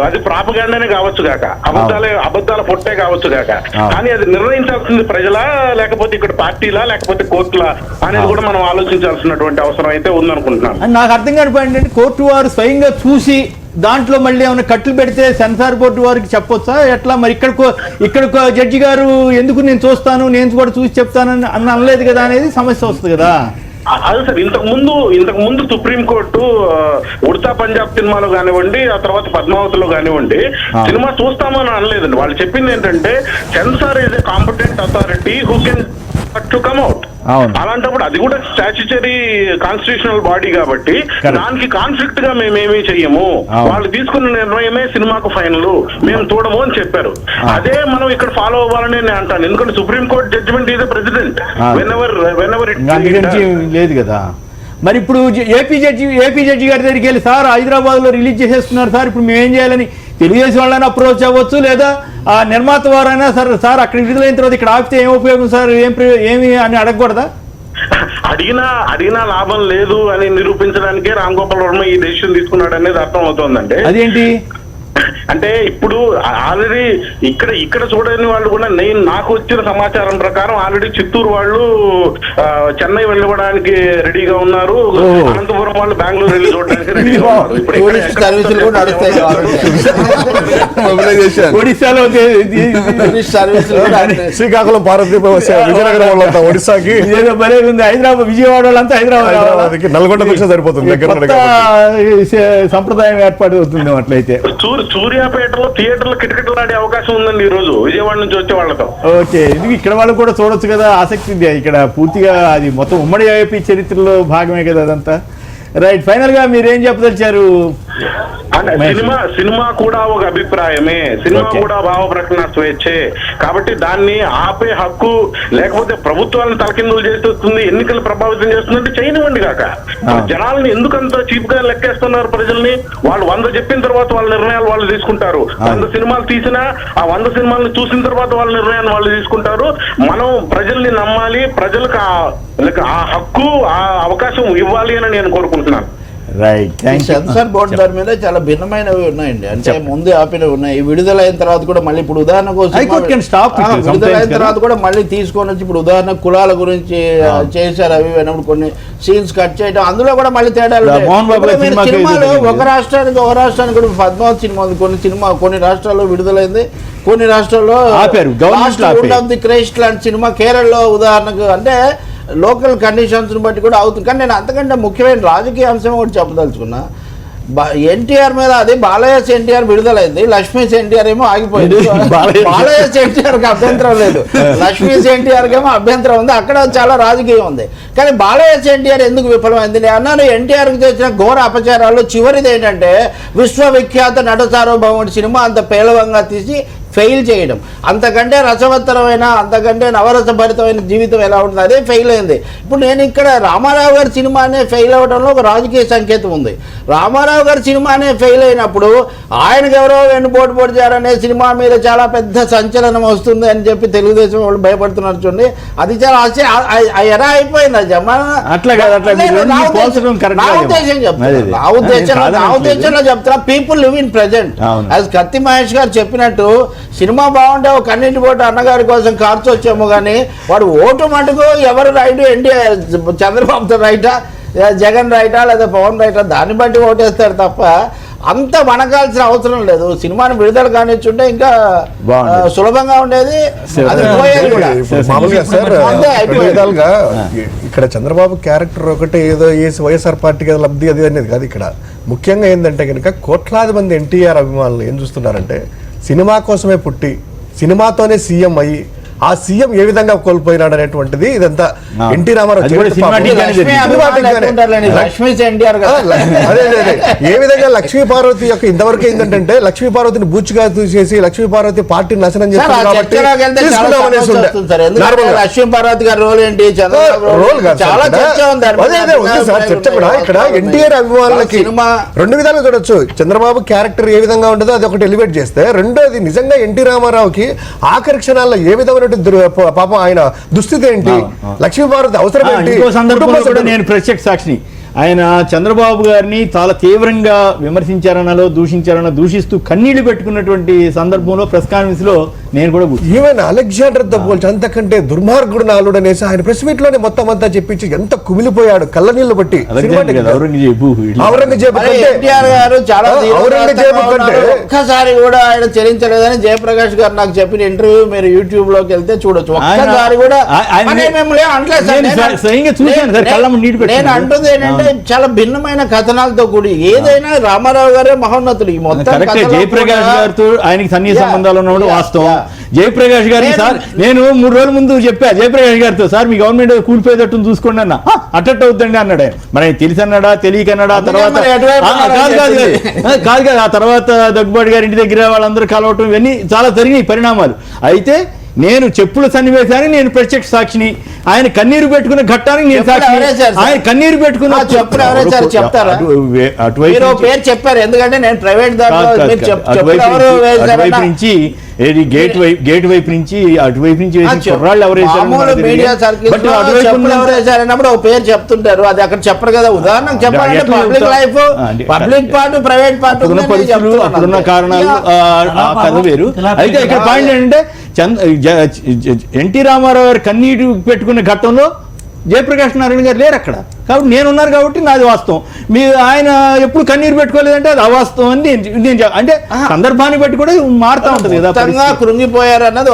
అది ప్రాపగాండానే కావచ్చు కాక, అబద్ధాల పొట్టే కావచ్చు కాక, కానీ అది నిర్ణయించాల్సింది ప్రజలా లేకపోతే ఇక్కడ పార్టీలా లేకపోతే కోర్టులా అనేది కూడా మనం ఆలోచించాల్సినటువంటి అవసరం అయితే ఉందనుకుంటున్నాను. నాకు అర్థం కాని పాయింట్ ఏంటి, కోర్టు వారు స్వయంగా చూసి దాంట్లో మళ్ళీ ఏమైనా కట్లు పెడితే సెన్సార్ బోర్డు వారికి చెప్పొచ్చా ఎట్లా? మరి ఇక్కడ జడ్జి గారు ఎందుకు నేను చూస్తాను, నేను కూడా చూసి చెప్తానని అనలేదు కదా అనేది సమస్య వస్తుంది కదా. అదే సార్, ఇంతకు ముందు సుప్రీంకోర్టు ఉడతా పంజాబ్ సినిమాలో కానివ్వండి, ఆ తర్వాత పద్మావతిలో కానివ్వండి సినిమా చూస్తామని అనలేదండి. వాళ్ళు చెప్పింది ఏంటంటే censor is a competent authority who can to come out. అలాంటప్పుడు అది కూడా స్టాచ్యుటరీ కాన్స్టిట్యూషనల్ బాడీ కాబట్టి దానికి కాన్ఫ్లిక్ట్ గా మేమేమీ చెయ్యము, వాళ్ళు తీసుకున్న నిర్ణయమే సినిమాకు ఫైనల్, మేము చూడము అని చెప్పారు. అదే మనం ఇక్కడ ఫాలో అవ్వాలని నేను అంటాను, ఎందుకంటే supreme court judgement is precedent when లేదు కదా. మరి ఇప్పుడు ఏపీ జడ్జి గారి దగ్గరికి వెళ్ళి సార్ హైదరాబాద్ లో రిలీజ్ చేసేస్తున్నారు సార్, ఇప్పుడు మేము ఏం చేయాలని తెలుగుదేశం వాళ్ళైనా అప్రోచ్ అవ్వచ్చు, లేదా ఆ నిర్మాత వారైనా సార్ అక్కడ విడుదలైన తర్వాత ఇక్కడ ఆపితే ఏం ఉపయోగం సార్, ఏమి అని అడగకూడదా? అడిగినా లాభం లేదు అని నిరూపించడానికే రామ్ గోపాల్ వర్మ ఈ డెసిషన్ తీసుకున్నాడు అనేది అర్థం అవుతోందండి. అదేంటి అంటే ఇప్పుడు ఆల్రెడీ ఇక్కడ చూడని వాళ్ళు కూడా నాకు వచ్చిన సమాచారం ప్రకారం ఆల్రెడీ చిత్తూరు వాళ్ళు చెన్నై వెళ్ళడానికి రెడీగా ఉన్నారు, అనంతపురం వాళ్ళు బెంగళూరు వెళ్ళి చూడడానికి రెడీగా ఉన్నారు. టూరిస్ట్ సర్వీసులు కూడా నడుస్తాయి ఒడిశాలో టూరిస్ట్ సర్వీసులు కూడా శ్రీకాకుళం పార్వతీపురం విజయనగరం వాళ్ళంతా ఒడిశాకి, ఏదో భలే ఉంది. హైదరాబాద్ విజయవాడ వాళ్ళంతా హైదరాబాద్కి నల్గొండ వచ్చా సరిపోతుంది. దగ్గర సంప్రదాయం ఏర్పాటు అవుతుంది అట్లయితే. సూర్యాపేటలో థియేటర్లో కిటకిటలాడే అవకాశం ఉందండి ఈ రోజు విజయవాడ నుంచి వచ్చే వాళ్ళతో. ఓకే, ఇది ఇక్కడ వాళ్ళు కూడా చూడొచ్చు కదా, ఆసక్తి ఉంది. ఇక్కడ పూర్తిగా అది మొత్తం ఉమ్మడి ఏపీ చరిత్రలో భాగమే కదా అదంతా. రైట్, ఫైనల్ గా మీరు ఏం చెప్పదలిచారు? అంటే సినిమా కూడా ఒక అభిప్రాయమే, సినిమా కూడా భావ ప్రకటన స్వేచ్ఛే. కాబట్టి దాన్ని ఆపే హక్కు లేకపోతే ప్రభుత్వాలను తలకిందులు చేస్తుంది, ఎన్నికలు ప్రభావితం చేస్తుందంటే చేయనివ్వండి కాక. జనాలని ఎందుకంత చీప్ గా లెక్కేస్తున్నారు ప్రజల్ని? వాళ్ళు 100 చెప్పిన తర్వాత వాళ్ళ నిర్ణయాలు వాళ్ళు తీసుకుంటారు. 100 సినిమాలు తీసినా ఆ 100 సినిమాలను చూసిన తర్వాత వాళ్ళ నిర్ణయాన్ని వాళ్ళు తీసుకుంటారు. మనం ప్రజల్ని నమ్మాలి, ప్రజలకు ఆ హక్కు ఆ అవకాశం ఇవ్వాలి అని నేను కోరుకుంటున్నాను. సెన్సార్ బోర్డు దాని మీద చాలా భిన్నమైనవి ఉన్నాయండి. అంటే ముందు ఆపినవి ఉన్నాయి, విడుదలైన తర్వాత కూడా మళ్ళీ ఇప్పుడు ఉదాహరణకు విడుదలైన తర్వాత కూడా మళ్ళీ తీసుకొని వచ్చి ఇప్పుడు ఉదాహరణ కులాల గురించి చేశారు. అవి అయినప్పుడు కొన్ని సీన్స్ కట్ చేయడం, అందులో కూడా మళ్ళీ తేడాలు. సినిమాలు ఒక రాష్ట్రానికి కూడా పద్మావతి సినిమా ఉంది, కొన్ని రాష్ట్రాల్లో విడుదలైంది, కొన్ని రాష్ట్రాల్లో క్రైస్ట్ లాంటి సినిమా కేరళలో ఉదాహరణకు. అంటే లోకల్ కండిషన్స్ బట్టి కూడా అవుతుంది. కానీ నేను అంతకంటే ముఖ్యమైన రాజకీయ అంశం ఒకటి చెప్పదలుచుకున్నా. ఎన్టీఆర్ మీద అది బాలయ్య ఎన్టీఆర్ విడుదలైంది, లక్ష్మీ ఎన్టీఆర్ ఏమో ఆగిపోయింది. బాలయ్య ఎన్టీఆర్ కి అభ్యంతరం లేదు, లక్ష్మీ ఎన్టీఆర్ కి ఏమో అభ్యంతరం ఉంది. అక్కడ చాలా రాజకీయం ఉంది. కానీ బాలయ్య ఎన్టీఆర్ ఎందుకు విఫలమైంది? నేను అన్నాను, ఎన్టీఆర్కి చేసిన ఘోర అపచారాల్లో చివరిది ఏంటంటే విశ్వవిఖ్యాత నట సార్వభౌముడి సినిమా అంత పేలవంగా తీసి ఫెయిల్ చేయడం. అంతకంటే రసవత్తరమైన, అంతకంటే నవరసభరితమైన జీవితం ఎలా ఉంటుంది, అదే ఫెయిల్ అయింది. ఇప్పుడు నేను ఇక్కడ రామారావు గారి సినిమానే ఫెయిల్ అవ్వడంలో ఒక రాజకీయ సంకేతం ఉంది. రామారావు గారి సినిమానే ఫెయిల్ అయినప్పుడు ఆయనకు ఎవరో వెన్నుపోటు పొడిచారనే సినిమా మీద చాలా పెద్ద సంచలనం వస్తుంది అని చెప్పి తెలుగుదేశం వాళ్ళు భయపడుతున్నారు. చూడండి, అది చాలా ఎరా అయిపోయింది. అది నా ఉద్దేశంలో చెప్తున్నా, పీపుల్ లివ్ ఇన్ ప్రెజెంట్. అది కత్తి మహేష్ గారు చెప్పినట్టు సినిమా బాగుంటే ఒక కన్నింటి పోటు అన్నగారి కోసం ఖర్చు వచ్చాము. కానీ వాడు ఓటు మటుకు ఎవరు రైట్, ఎన్టీఆర్ చంద్రబాబుతో రైటా, జగన్ రైటా లేదా పవన్ రైటా, దాన్ని బట్టి ఓటేస్తారు తప్ప అంత వనకాల్సిన అవసరం లేదు. సినిమాని విడుదల కానిచ్చుంటే ఇంకా సులభంగా ఉండేది. ఇక్కడ చంద్రబాబు క్యారెక్టర్ ఒకటే ఏదో వైఎస్ఆర్ పార్టీకి లబ్ధి అది అనేది కాదు. ఇక్కడ ముఖ్యంగా ఏంటంటే కనుక కోట్లాది మంది ఎన్టీఆర్ అభిమానులు ఏం చూస్తున్నారంటే సినిమా కోసమే పుట్టి సినిమాతోనే సీఎం అయ్యి ఆ సీఎం ఏ విధంగా కోల్పోయినాడు అనేటువంటిది ఇదంతా ఎన్టీ రామారావు ఏ విధంగా లక్ష్మీ పార్వతి యొక్క ఇంతవరకు ఏంటంటే లక్ష్మీ పార్వతిని బూచిగా చూసేసి లక్ష్మీ పార్వతి పార్టీ నాశనం చేస్తారు కాబట్టి లక్ష్మీ పార్వతి గారి రోల్ ఏంటి, చర్చ కూడా ఇక్కడ ఎన్టీఆర్ అభిమానులకి రెండు విధాలుగా చూడొచ్చు. చంద్రబాబు క్యారెక్టర్ ఏ విధంగా ఉంటుందో అది ఒకటి ఎలివేట్ చేస్తే, రెండోది నిజంగా ఎన్టీ రామారావుకి ఆఖరి క్షణాల్లో ఏ విధమైన పాపం ఆయన దుస్థితి ఏంటి, లక్ష్మీపార్వతి అవసరం ఏంటి. నేను ప్రత్యక్ష సాక్షిని. ఆయన చంద్రబాబు గారిని చాలా తీవ్రంగా విమర్శించారనలో దూషిస్తూ కన్నీళ్లు పెట్టుకున్నటువంటి సందర్భంలో ప్రెస్ కాన్ఫరెన్స్ లో నేను కూడా ఈవెన్ అలెగ్జాండర్ తో పోల్చి అంతకంటే దుర్మార్గుడు నాలుడు అనేసి ఆయన ప్రెస్ మీట్ లోనే మొత్తం అంతా చెప్పించి ఎంత కుమిలిపోయాడు కళ్ళ నీళ్లు బట్టి. ఔరంగజేబు ఒక్కసారి కూడా ఆయన చెల్లించలేదని జయప్రకాష్ గారు నాకు చెప్పిన ఇంటర్వ్యూ మీరు యూట్యూబ్ లోకి వెళ్తే చూడొచ్చు. ఒక్కసారి కూడా నేను అంటుంది ఏంటంటే చాలా భిన్నమైన కథనాలతో కూడి ఏదైనా రామారావు గారే మహోన్నతుడు. ఈ మొత్తం జయప్రకాష్ గారితో ఆయనకి సన్నిహిత సంబంధాలు ఉన్నప్పుడు వాస్తవం. జయప్రకాష్ గారిని సార్ నేను 3 రోజుల ముందు చెప్పా జయప్రకాష్ గారితో, సార్ మీ గవర్నమెంట్ కూలిపోయేటట్టు చూసుకోండి అన్న. అట్టట్టు అవుతుందండి అన్నాడు. మరి తెలిసి అన్నాడా తెలియకన్నాడా? తర్వాత కాదు ఆ తర్వాత దగ్గుబాటి గారి ఇంటి దగ్గర వాళ్ళందరూ కలవటం ఇవన్నీ చాలా జరిగినాయి పరిణామాలు. అయితే నేను చెప్పుల సన్నివేశాన్ని నేను ప్రత్యక్ష సాక్షిని. ఆయన కన్నీరు పెట్టుకున్న ఘట్టానికి నేను చెప్పులు సాక్షి. ఎవరేశారు సార్? ఆయన కన్నీరు పెట్టుకున్న చెప్పులు ఎవరేశారు చెప్తారా? అటువైపు మీరు పేరు చెప్పారు, ఎందుకంటే నేను ప్రైవేట్ దాంట్లో మీరు చెప్పులు ఎవరు వేశారన్నా నుంచి గేట్ వైపు నుంచి అటువైపు నుంచి కుర్రాళ్ళు ఎవరు మామూలు మీడియా సర్కిల్స్ చెప్పులు ఎవరు వేశారన్నప్పుడు ఒక పేరు చెప్తుంటారు, అది అక్కడ చెప్పరు కదా. ఉదాహరణకు చెప్పాలంటే public life, public part, private part అప్పుడున్న కారణాలు ఆ కథ వేరు. అయితే ఇక్కడ పాయింట్ ఏంటంటే ఎన్టీ రామారావు గారు కన్నీరు పెట్టుకున్న ఘట్టంలో జయప్రకాష్ నారాయణ గారు లేరు అక్కడ, కాబట్టి నేనున్నారు కాబట్టి నాది వాస్తవం. మీరు ఆయన ఎప్పుడు కన్నీరు పెట్టుకోలేదంటే అది అవాస్తవం అని నేను అంటే సందర్భాన్ని బట్టి కూడా మారుతా ఉంటుంది కదా. కృంగిపోయారు అన్నది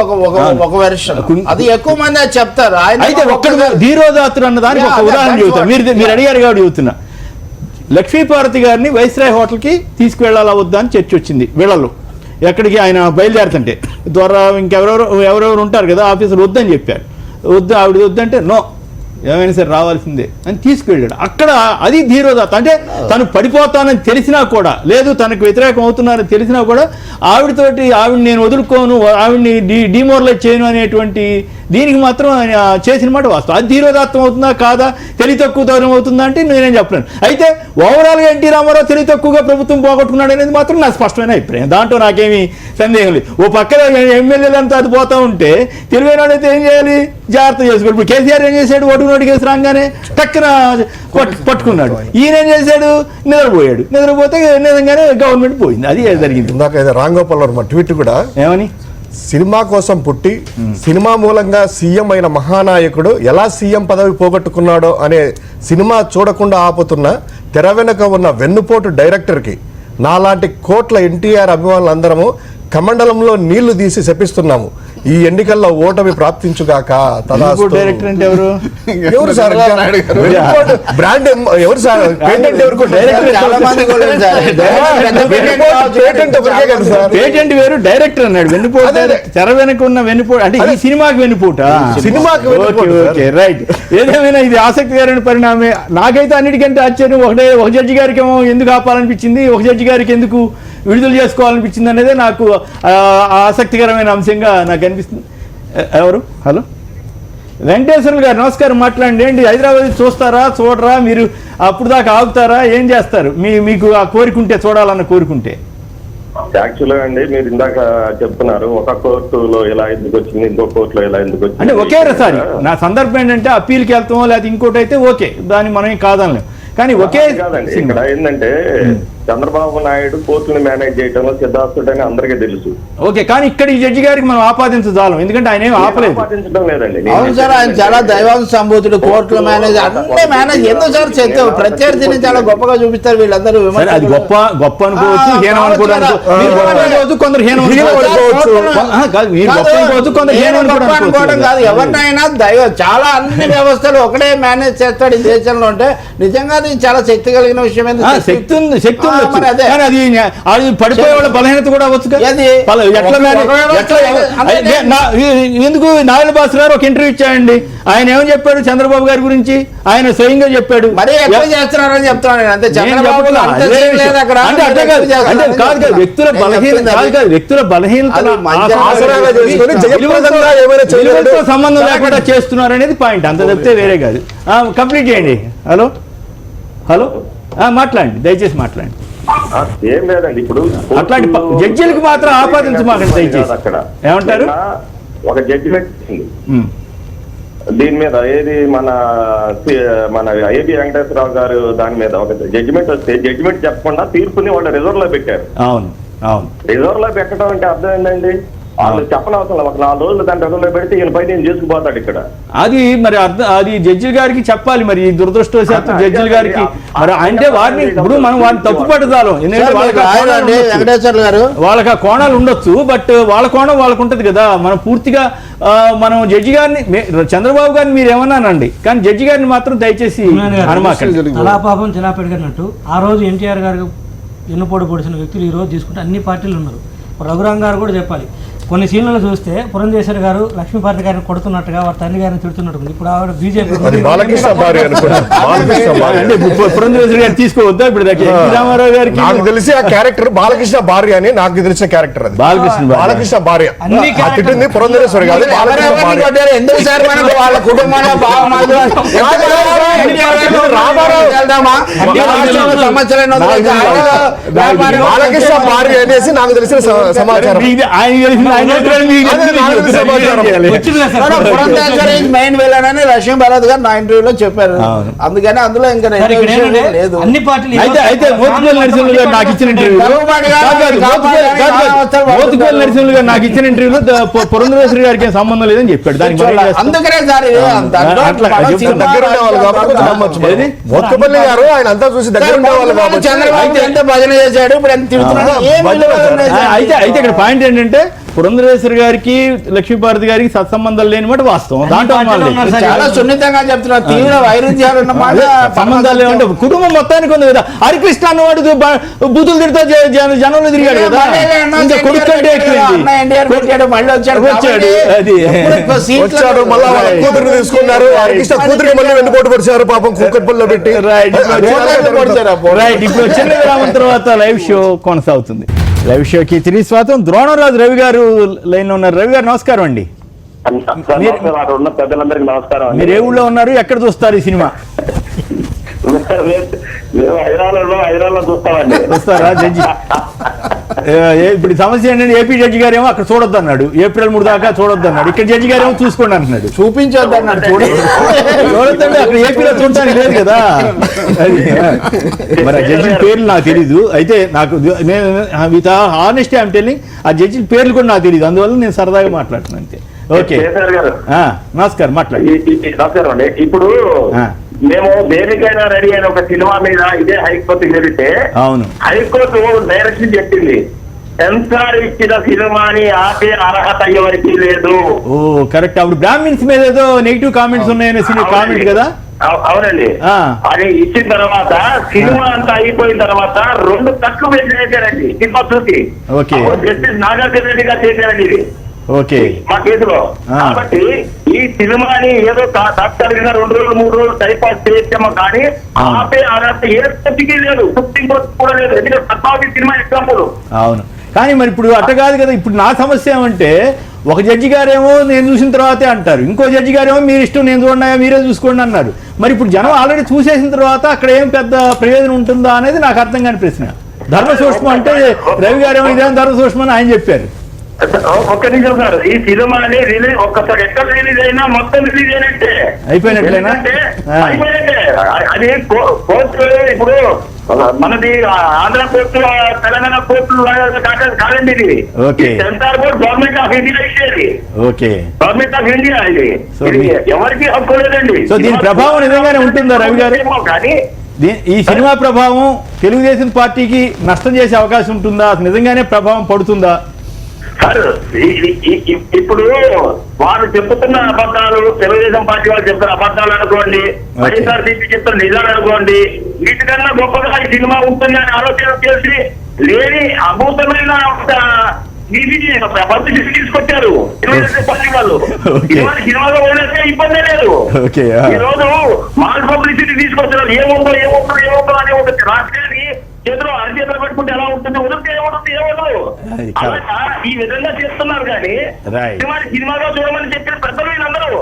ఒక వెర్షన్, అది ఎక్కువ మంది అది చెప్తారు. అయితే ఒక్కడు ధీరోదాతుడు అన్న దానికి ఒక ఉదాహరణ చెబుతా. మీరు అడిగారు కాబట్టి చెబుతున్నా. లక్ష్మీపార్వతి గారిని వైస్రాయ్ హోటల్కి తీసుకువెళ్ళాలా వద్దా అని చర్చ వచ్చింది వీళ్ళలో. ఎక్కడికి ఆయన బయలుదేరుతుంటే ద్వారా ఎవరెవరు ఉంటారు కదా ఆఫీసులు వద్దని చెప్పారు. ఆవిడ వద్దంటే నో, ఏమైనా సరే రావాల్సిందే అని తీసుకువెళ్ళాడు. అక్కడ అది ధీరోదాత. అంటే తను పడిపోతానని తెలిసినా కూడా, లేదు తనకు వ్యతిరేకం అవుతున్నారని తెలిసినా కూడా ఆవిడతోటి ఆవిడ నేను వదులుకోను, ఆవిడ్ని డిమోరలైజ్ చేయను అనేటువంటి దీనికి మాత్రం ఆయన చేసిన మాట వాస్తవం. అది ధీరోదాత్తం అవుతుందా కాదా, తెలివి తక్కువతనం అవుతుందా అంటే నేనేం చెప్పలేను. అయితే ఓవరాల్గా ఎన్టీ రామారావు తెలివి తక్కువగా ప్రభుత్వం పోగొట్టుకున్నాడు అనేది మాత్రం నా స్పష్టమైన అభిప్రాయం. దాంట్లో నాకేమీ సందేహం లేదు. ఓ పక్కన ఎమ్మెల్యేలు అంతా అది పోతా ఉంటే తెలివైనడైతే ఏం చేయాలి, జాగ్రత్త చేసుకోవాలి. ఇప్పుడు కేసీఆర్ ఏం చేశాడు, ఓటు నోటు కేసు రాగానే టక్కున పట్టుకున్నాడు. ఈయన ఏం చేశాడు, నిద్రపోతే నిజంగానే గవర్నమెంట్ పోయింది. అది జరిగింది. ఇందాక రాంగోపాల్ వర్మ ట్వీట్ కూడా ఏమని, సినిమా కోసం పుట్టి సినిమా మూలంగా సీఎం అయిన మహానాయకుడు ఎలా సీఎం పదవి పోగొట్టుకున్నాడో అనే సినిమా చూడకుండా ఆపుతున్న తెర వెనుక ఉన్న వెన్నుపోటు డైరెక్టర్కి నాలాంటి కోట్ల ఎన్టీఆర్ అభిమానులందరము కమండలంలో నీళ్లు తీసి శపిస్తున్నాము. ఈ ఎన్నికల్లో ఓటమి ప్రాప్తించుగాక. డైరెక్టర్ అంటే ఎవరు? ఎవరు సార్? బ్రాండ్ ఎవరు సార్? పేటెంట్ ఎవరు? పేటెంట్ వేరు, డైరెక్టర్ అన్నాడు. వెన్నుపోటు తెర వెనక ఉన్న వెన్నుపోటు అంటే ఈ సినిమాకి వెన్నుపోట. సినిమాకి రైట్. ఏదేమైనా ఇది ఆసక్తికరమైన పరిణామే. నాకైతే అన్నిటికంటే ఆశ్చర్యం ఒక జడ్జి గారికి ఏమో ఎందుకు ఆపాలనిపించింది, ఒక జడ్జి గారికి ఎందుకు విడుదల చేసుకోవాలనిపించింది అనేది నాకు ఆసక్తికరమైన అంశంగా నాకు అనిపిస్తుంది. ఎవరు? హలో, వెంకటేశ్వరులు గారు నమస్కారం, మాట్లాడండి. ఏంటి హైదరాబాద్ చూస్తారా, చూడరా, మీరు అప్పుడు దాకా ఆగుతారా, ఏం చేస్తారు? మీకు ఆ కోరికుంటే, చూడాలన్న కోరికుంటే? యాక్చువల్గా అండి, మీరు ఇందాక చెప్తున్నారు ఒక కోర్టులో ఎలా ఎందుకు వచ్చింది, ఇంకో కోర్టులో ఎలా ఎందుకు వచ్చింది అంటే ఒకేసారి నా సందర్భం ఏంటంటే అప్పీల్కి వెళ్తామో లేకపోతే ఇంకోటి అయితే ఓకే, దాన్ని మనం ఏం కాదనలేం. కానీ ఒకే కాదండి, ఇక్కడ ఏంటంటే చంద్రబాబు నాయుడు కోర్టుని మేనేజ్ చేయడంలో సిద్ధాస్తుడని అందరికీ తెలుసు. ఓకే, కానీ ఇక్కడ ఈ జడ్జి గారికి మనం ఆపాదించదాలం, ఎందుకంటే ఆయన ఏం ఆపలేదు. ఆపాదించడం లేదండి. అవును సార్, ఆయన చాలా దైవాంశ సంభూతుడు, కోర్టులో మేనేజ్ అన్నీ మేనేజ్. ఎందుకు సార్ చెప్తావు, ప్రత్యర్థిని చాలా గొప్పగా చూపిస్తారు వీళ్ళందరూ. అది గొప్ప అనుకోవచ్చు, హీనం అనుకోవచ్చు, కొందరు హీనం అనుకోవచ్చు, కొందరు హీనం అనుకోవడం కాదు. ఎవరినైనా దైవం చాలా అన్ని వ్యవస్థలు ఒకటే మేనేజ్ చేస్తాడు ఈ దేశంలో అంటే నిజంగా చాలా శక్తి కలిగిన విషయం. శక్తి ఉంది, అది పడిపోయే వాళ్ళ బలహీనత కూడా అవ్వచ్చు. ఎందుకు నారాయణ బాస్ గారు ఒక ఇంటర్వ్యూ ఇచ్చాయండి, ఆయన ఏమని చెప్పాడు చంద్రబాబు గారి గురించి, ఆయన స్వయంగా చెప్పాడు. చేస్తున్నారని చెప్తున్నాను. వ్యక్తుల బలహీనత సంబంధం లేకుండా చేస్తున్నారు అనేది పాయింట్, అంత తప్పితే వేరే కాదు. కంప్లీట్ చేయండి. హలో మాట్లాడండి, దయచేసి మాట్లాడండి. ఏం లేదండి, ఇప్పుడు అట్లాంటి జడ్జిలకు మాత్రం ఆపాదించమాకండి దయచేసి. అక్కడ ఏమంటారు? ఒక జడ్జిమెంట్ దీని మీద, ఏది మన ఏబి వెంకటేశ్వరరావు గారు దాని మీద ఒక జడ్జిమెంట్ వస్తే జడ్జిమెంట్ చెప్పకుండా తీర్పుని వాళ్ళు రిజర్వ్ లో పెట్టారు. అవును, రిజర్వ్ లో పెట్టడం అంటే అర్థం ఏంటండి, వాళ్ళు చెప్పనవసరం. ఒక 4 రోజులు దాని రిజర్వ్ పెడితే ఈయన పైన ఏం చేసుకుపోతాడు ఇక్కడ. అది మరి అది జడ్జిల గారికి చెప్పాలి. మరి దురదృష్టవశాత్తు జడ్జిల గారికి మరి అంటే వారిని ఇప్పుడు మనం వారిని తప్పు పట్టదాలం, ఎందుకంటే వాళ్ళకి ఆ కోణాలు ఉండొచ్చు, బట్ వాళ్ళ కోణం వాళ్ళకు ఉంటది కదా. మనం పూర్తిగా మనం జడ్జి గారిని, చంద్రబాబు గారిని మీరు ఏమన్నానండి, కానీ జడ్జి గారిని మాత్రం దయచేసి అనుమాకండి. అలా పాపం చిలాపెడగన్నట్టు ఆ రోజు ఎన్టీఆర్ గారు ఎన్నుపోటు పొడిచిన వ్యక్తులు ఈ రోజు తీసుకుంటే అన్ని పార్టీలు ఉన్నారు. రఘురాం గారు కూడా చెప్పాలి, కొన్ని సీన్లను చూస్తే పురంధేశ్వరి గారు లక్ష్మీపార్వతి గారిని కొడుతున్నట్టుగా వారి తండ్రి గారిని తిడుతున్నట్టు ఉంది. ఇప్పుడు ఆవిడ బీజేపీ అది బాలకృష్ణ భార్య అనుకుంటా. బాలకృష్ణ భార్య. అంటే పురంధేశ్వరి గారు తీసుకోవద్దా ఇప్పుడు దాకా? ఎన్టీ రామారావు గారికి నాకు తెలిసి ఆ క్యారెక్టర్ బాలకృష్ణ భార్య అని నాకు తెలిసిన క్యారెక్టర్ అది. బాలకృష్ణ భార్య. అన్ని ఆ తిట్టింది పురంధరేశ్వరి కాదు, బాలకృష్ణ భార్య. ఎందుకు సార్ మనకు వాళ్ళ కుటుంబంలో బాలకృష్ణ భార్య అనేసి నాకు తెలిసిన సమాచారం. మెయిన్ వెళ్ళానని లక్ష్మీ భారత్ గారు నా ఇంటర్వ్యూలో చెప్పారు. అందుకని అందులో ఇంకా లేదు. అన్ని పార్టీలు అయితే మోత్కుపల్లి నరసింహులు గారు నాకు ఇచ్చిన ఇంటర్వ్యూలో మోత్కుపల్లి నరసింహులు గారు నాకు ఇచ్చిన ఇంటర్వ్యూలో పురంధరేశ్వరి గారికి ఏం సంబంధం లేదని చెప్పాడు. దానికి అందుకనే సార్ మోత్కుపల్లి గారు ఆయన అంతా చూసి దగ్గర ఉండేవాళ్ళు కాబట్టి చంద్రబాబు ఎంత భజన చేశాడు, ఇప్పుడు ఎంత తిడుతున్నాడు. అయితే ఇక్కడ పాయింట్ ఏంటంటే పురంధరేశ్వరి గారికి లక్ష్మీపార్వతి గారికి సత్సంబంధాలు లేని మాట వాస్తవం. దాంట్లో చాలా సున్నితంగా చెప్తున్నారు. తీవ్ర వైరుధ్యాలు ఉన్నమాట. సంబంధాలు ఏమంటే కుటుంబం మొత్తానికి ఉంది కదా. హరికృష్ణ అన్నవాడు బూతులు తిడుతూ జనంలో తిరిగాడు కదా. వచ్చాడు, మళ్ళా వాళ్ళ కూతురు తీసుకున్నారు. హరికృష్ణ కూతురికి మళ్ళీ వెన్నుపోటు పడిచారు పాపం, కూకట్పల్లిలో పెట్టి. రైట్, ఇప్పుడు చిన్న విరామం తర్వాత లైవ్ షో కొనసాగుతుంది. లైవ్ షోకి తిరిగి స్వాగతం. ద్రోణరాజు రవి గారు లైన్ లో ఉన్నారు. రవి గారు నమస్కారం అండి. పెద్దలందరికీ నమస్కారం. మీరు ఏ ఊళ్ళో ఉన్నారు, ఎక్కడ చూస్తారు ఈ సినిమా? హైదరాబాద్ చూస్తామండి. చూస్తారా? జడ్జి ఇప్పుడు సమస్య ఏంటంటే ఏపీ జడ్జి గారు ఏమో అక్కడ చూడొద్దు అన్నాడు, ఏప్రిల్ 3 దాకా చూడొద్దు అన్నాడు. ఇక్కడ జడ్జి గారు ఏమో చూసుకోండి అంటున్నాడు. చూపించొద్దు అన్నాడు. చూడొద్దండి, అక్కడ ఏపీలో చూడటానికి లేదు కదా. అది మరి ఆ జడ్జి పేర్లు నాకు తెలీదు. అయితే నాకు నేను విత్ హానెస్టీ ఐఎమ్ టెల్లింగ్, ఆ జడ్జి పేర్లు కూడా నాకు తెలియదు. అందువల్ల నేను సరదాగా మాట్లాడుతున్నాను అంతే. ఓకే, నమస్కారం. మాట్లాడండి. నమస్కారం అండి. ఇప్పుడు మేము దేనికైనా రెడీ అయిన ఒక సినిమా మీద ఇదే హైకోర్టుకి వెళితే అవును, హైకోర్టు డైరెక్షన్ చెప్పింది, సెన్సార్ ఇచ్చిన సినిమాని ఆపే అర్హత ఎవరికి లేదు. ఓ కరెక్ట్. అప్పుడు బ్రాహ్మిన్స్ మీద ఏదో నెగిటివ్ కామెంట్స్ ఉన్నాయనే కామెంట్ కదా. అవునండి. అది ఇచ్చిన తర్వాత సినిమా అంతా అయిపోయిన తర్వాత 2 కట్లు వేసారండి సినిమా చూసి. జస్టిస్ నాగార్జున రెడ్డి గారు చేశారండి ఇది. ఓకే, మా కేసులో. కాబట్టి ఈ సినిమాని ఏదో తాత్కాలికంగా 2 రోజులు 3 రోజులు టైపాస్ చేసామో కానీ ఆపే అర్హత ఏ కోర్టుకి లేదు, సుప్రీం కోర్టు కూడా లేదు. ఎందుకంటే పద్మావతి సినిమా ఎగ్జాంపుల్. అవును, కానీ మరి ఇప్పుడు అట్ట కాదు కదా. ఇప్పుడు నా సమస్య ఏమంటే ఒక జడ్జి గారేమో నేను చూసిన తర్వాతే అంటారు, ఇంకో జడ్జి గారేమో మీరు ఇష్టం నేను చూడన్నా మీరే చూసుకోండి అన్నారు. మరి ఇప్పుడు జనం ఆల్రెడీ చూసేసిన తర్వాత అక్కడ ఏం పెద్ద ప్రయోజనం ఉంటుందా అనేది నాకు అర్థం కాని ప్రశ్న. ధర్మ సూక్ష్మం అంటే రవి గారేమో ఇదేమో ధర్మ సూక్ష్మం అని ఆయన చెప్పారు. ఒక్క నిమిషం సార్, ఈ సినిమాని రిలీజ్ ఒక్కసారి ఎక్కడ రిలీజ్ అయినా మొత్తం రిలీజ్ అయినట్టే, అయిపోయినట్లేనా? అయిపోయినట్టే. అది కోర్టు ఇప్పుడు మనది ఆంధ్ర కోర్టులో తెలంగాణ కోర్టులు కాదండి ఇది. Censor board government of India ఇచ్చేది. గవర్నమెంట్ ఆఫ్ ఇండియా ఇది. ఎవరికి హక్కు లేదండి. సో దీని ప్రభావం నిజంగానే ఉంటుందా రవి గారు? కానీ ఈ సినిమా ప్రభావం తెలుగుదేశం పార్టీకి నష్టం చేసే అవకాశం ఉంటుందా? నిజంగానే ప్రభావం పడుతుందా? సార్ ఇప్పుడు వారు చెప్తున్న అబద్ధాలు, తెలుగుదేశం పార్టీ వాళ్ళు చెప్తున్న అబద్ధాలు అనుకోండి, వైఎస్ఆర్సీపీ చెప్తున్న నిజాలు అనుకోండి, వీటికన్నా గొప్పగా ఈ సినిమా ఉంటుంది అని ఆలోచన చేసి లేని అద్భుతమైన పరిస్థితి తీసుకొచ్చారు తెలుగుదేశం పార్టీ వాళ్ళు. సినిమాలో పోయినట్టే ఇబ్బంది లేదు. ఈ రోజు మాల్ పబ్లిసిటీ తీసుకొచ్చారు. ఏముందో అని ఒక రాష్ట్రాన్ని చేతిలో అరచేతులు పెట్టుకుంటే ఎలా ఉంటుంది, ఉదిరితే ఏముంటుంది, ఏమవుతుంది. అలా ఈ విధంగా చేస్తున్నారు. కానీ సినిమాలో చూడమని చెప్పిన పెద్దలు వీళ్ళందరూ,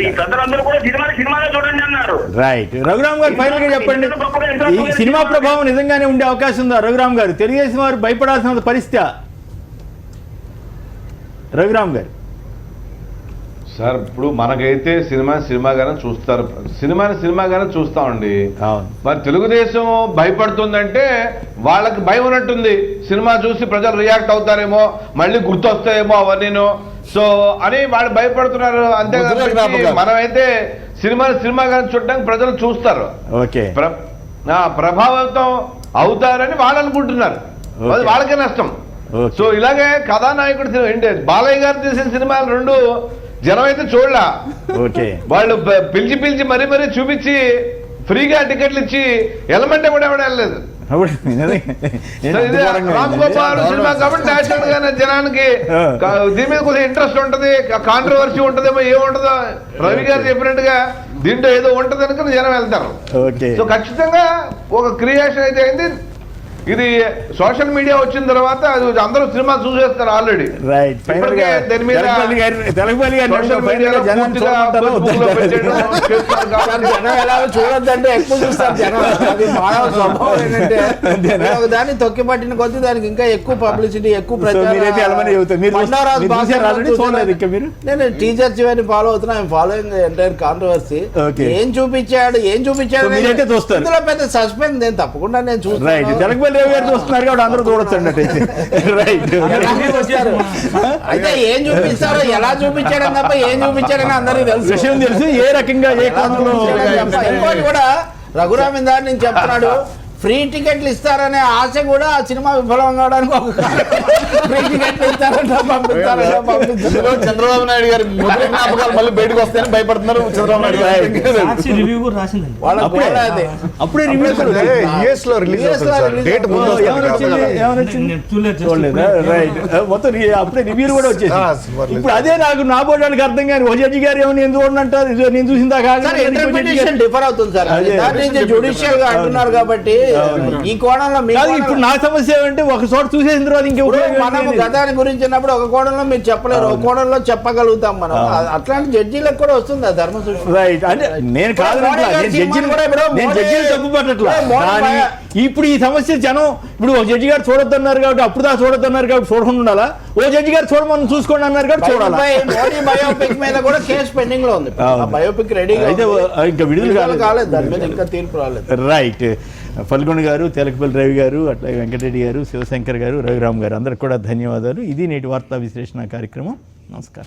ఈ పెద్దలందరూ కూడా సినిమాలో చూడండి అన్నారు. రైట్. రఘురామ్ గారు ఫైనల్ గా చెప్పండి, ఈ సినిమా ప్రభావం నిజంగానే ఉండే అవకాశం ఉందా? రఘురామ్ గారు, తెలుగుదేశం వారు భయపడాల్సిన పరిస్థితి రఘురామ్ గారు? సార్ ఇప్పుడు మనకైతే సినిమాగానే చూస్తారు, సినిమాగానే చూస్తామండి. మరి తెలుగుదేశం భయపడుతుందంటే వాళ్ళకి భయం ఉన్నట్టుంది. సినిమా చూసి ప్రజలు రియాక్ట్ అవుతారేమో, మళ్ళీ గుర్తొస్తాయేమో అవన్నీను, సో అని వాళ్ళు భయపడుతున్నారు. అంతేకాదు మనమైతే సినిమాగానే చూడడానికి ప్రజలు చూస్తారు, ప్రభావితం అవుతారని వాళ్ళు అనుకుంటున్నారు. అది వాళ్ళకే నష్టం. సో ఇలాగే కథానాయకుడు ఏంటి బాలయ్య గారు తీసిన సినిమాలు 2 జనం అయితే చూడలా. వాళ్ళు పిలిచి మరీ చూపించి ఫ్రీగా టికెట్లు ఇచ్చి ఎలమంటే కూడా ఎవడ వెళ్ళలేదు. రామ్ గోపాల్ సినిమా కాబట్టి నేచురల్ గానే జనానికి దీని మీద కొంచెం ఇంట్రెస్ట్ ఉంటది, కాంట్రవర్సీ ఉంటదేమో ఏముంటదో రవి గారు చెప్పినట్టుగా దీంట్లో ఏదో ఉంటది అనుకుని జనం వెళ్తారు. సో ఖచ్చితంగా ఒక క్రియేషన్ అయితే అయింది. ఇది సోషల్ మీడియా వచ్చిన తర్వాత అది అందరూ సినిమా చూసేస్తారు ఆల్రెడీ. దాని మీద చూడొద్దంటే ఎక్కువ చూస్తారు జనం. అది మానవ స్వభావం. ఏంటంటే దాన్ని తొక్కి పట్టిన కొద్దీ దానికి ఇంకా ఎక్కువ పబ్లిసిటీ, ఎక్కువ ప్రచారం. నేను టీచర్ చివరిని ఫాలో అవుతున్నా. I'm following entire controversy. ఏం చూపించాడు ఇందులో పెద్ద సస్పెన్స్ నేను తప్పకుండా నేను చూస్తాను. చూస్తున్నారు కాబట్టి అందరూ చూడొచ్చు అన్నట్టు. అయితే ఏం చూపిస్తారో ఎలా చూపించాడని తప్ప ఏం చూపించాడని అందరికీ తెలుసు, విషయం తెలుసు. ఏ రకంగా ఏ కోణంలో కూడా రఘురామిందార్ నేను చెప్తున్నాడు. ఫ్రీ టికెట్లు ఇస్తారనే ఆశ కూడా ఆ సినిమా విఫలం కావడానికి ఒక ఫ్రీ టికెట్లు ఇస్తారంట, పంపిస్తారంట. చంద్రబాబు నాయుడు గారి మొదటి జ్ఞాపకాలు మళ్ళీ బయటకు వస్తాయని భయపడుతున్నారు చంద్రబాబు నాయుడు గారు. రివ్యూ కూడా రాసింది. అప్పుడే రివ్యూ యూఎస్ లో రిలీజ్ అవుతుంది. డేట్ ముందు మొత్తం అప్పుడే రివ్యూ కూడా వచ్చేసి. ఇప్పుడు అదే నాకు నా బోర్డానికి అర్థం కానీ ఓ జడ్జి గారు ఏమని ఎందుకు చూడంటారు, నేను చూసిన దాకా డిఫర్ అవుతుంది సార్. జుడిషియల్ గా అంటున్నారు కాబట్టి ఈ కోణంలో ఇప్పుడు నా సమస్య ఏమంటే ఒక చోట చూసేసిన తర్వాత మనం గతాన్ని గురించి అన్నప్పుడు ఒక కోణంలో మీరు చెప్పలేరు, ఒక కోణంలో చెప్పగలుగుతాం మనం. అట్లాంటి జడ్జీలకు కూడా వస్తుంది ఆ ధర్మ సూక్ష్మం. రైట్ అంటే నేను కాదు, జడ్జిని తప్పు పట్టట్లా. ఇప్పుడు ఈ సమస్య జనం ఇప్పుడు ఒక జడ్జి గారు చూడొద్దన్నారు కాబట్టి అప్పుడు దాకా చూడొద్దన్నారు కాబట్టి చూడకుండా ఉండాలా, ఓ జడ్జి గారు చూడమని చూసుకోండి అన్నారు కాబట్టి చూడాలి. మోడీ బయోపిక్ మీద కూడా కేసు పెండింగ్ లో ఉంది. బయోపిక్ రెడీ అయితే ఇంకా విడుదల కాలేదు, దాని మీద ఇంకా తీర్పు రాలేదు. రైట్. ఫల్గుణ్ గారు, తెలకపల్లి రవి గారు, అట్లాగే వెంకటరెడ్డి గారు, శివశంకర్ గారు, రఘురామ్ గారు అందరికి కూడా ధన్యవాదాలు. ఇది నేటి వార్తా విశ్లేషణ కార్యక్రమం. నమస్కారం.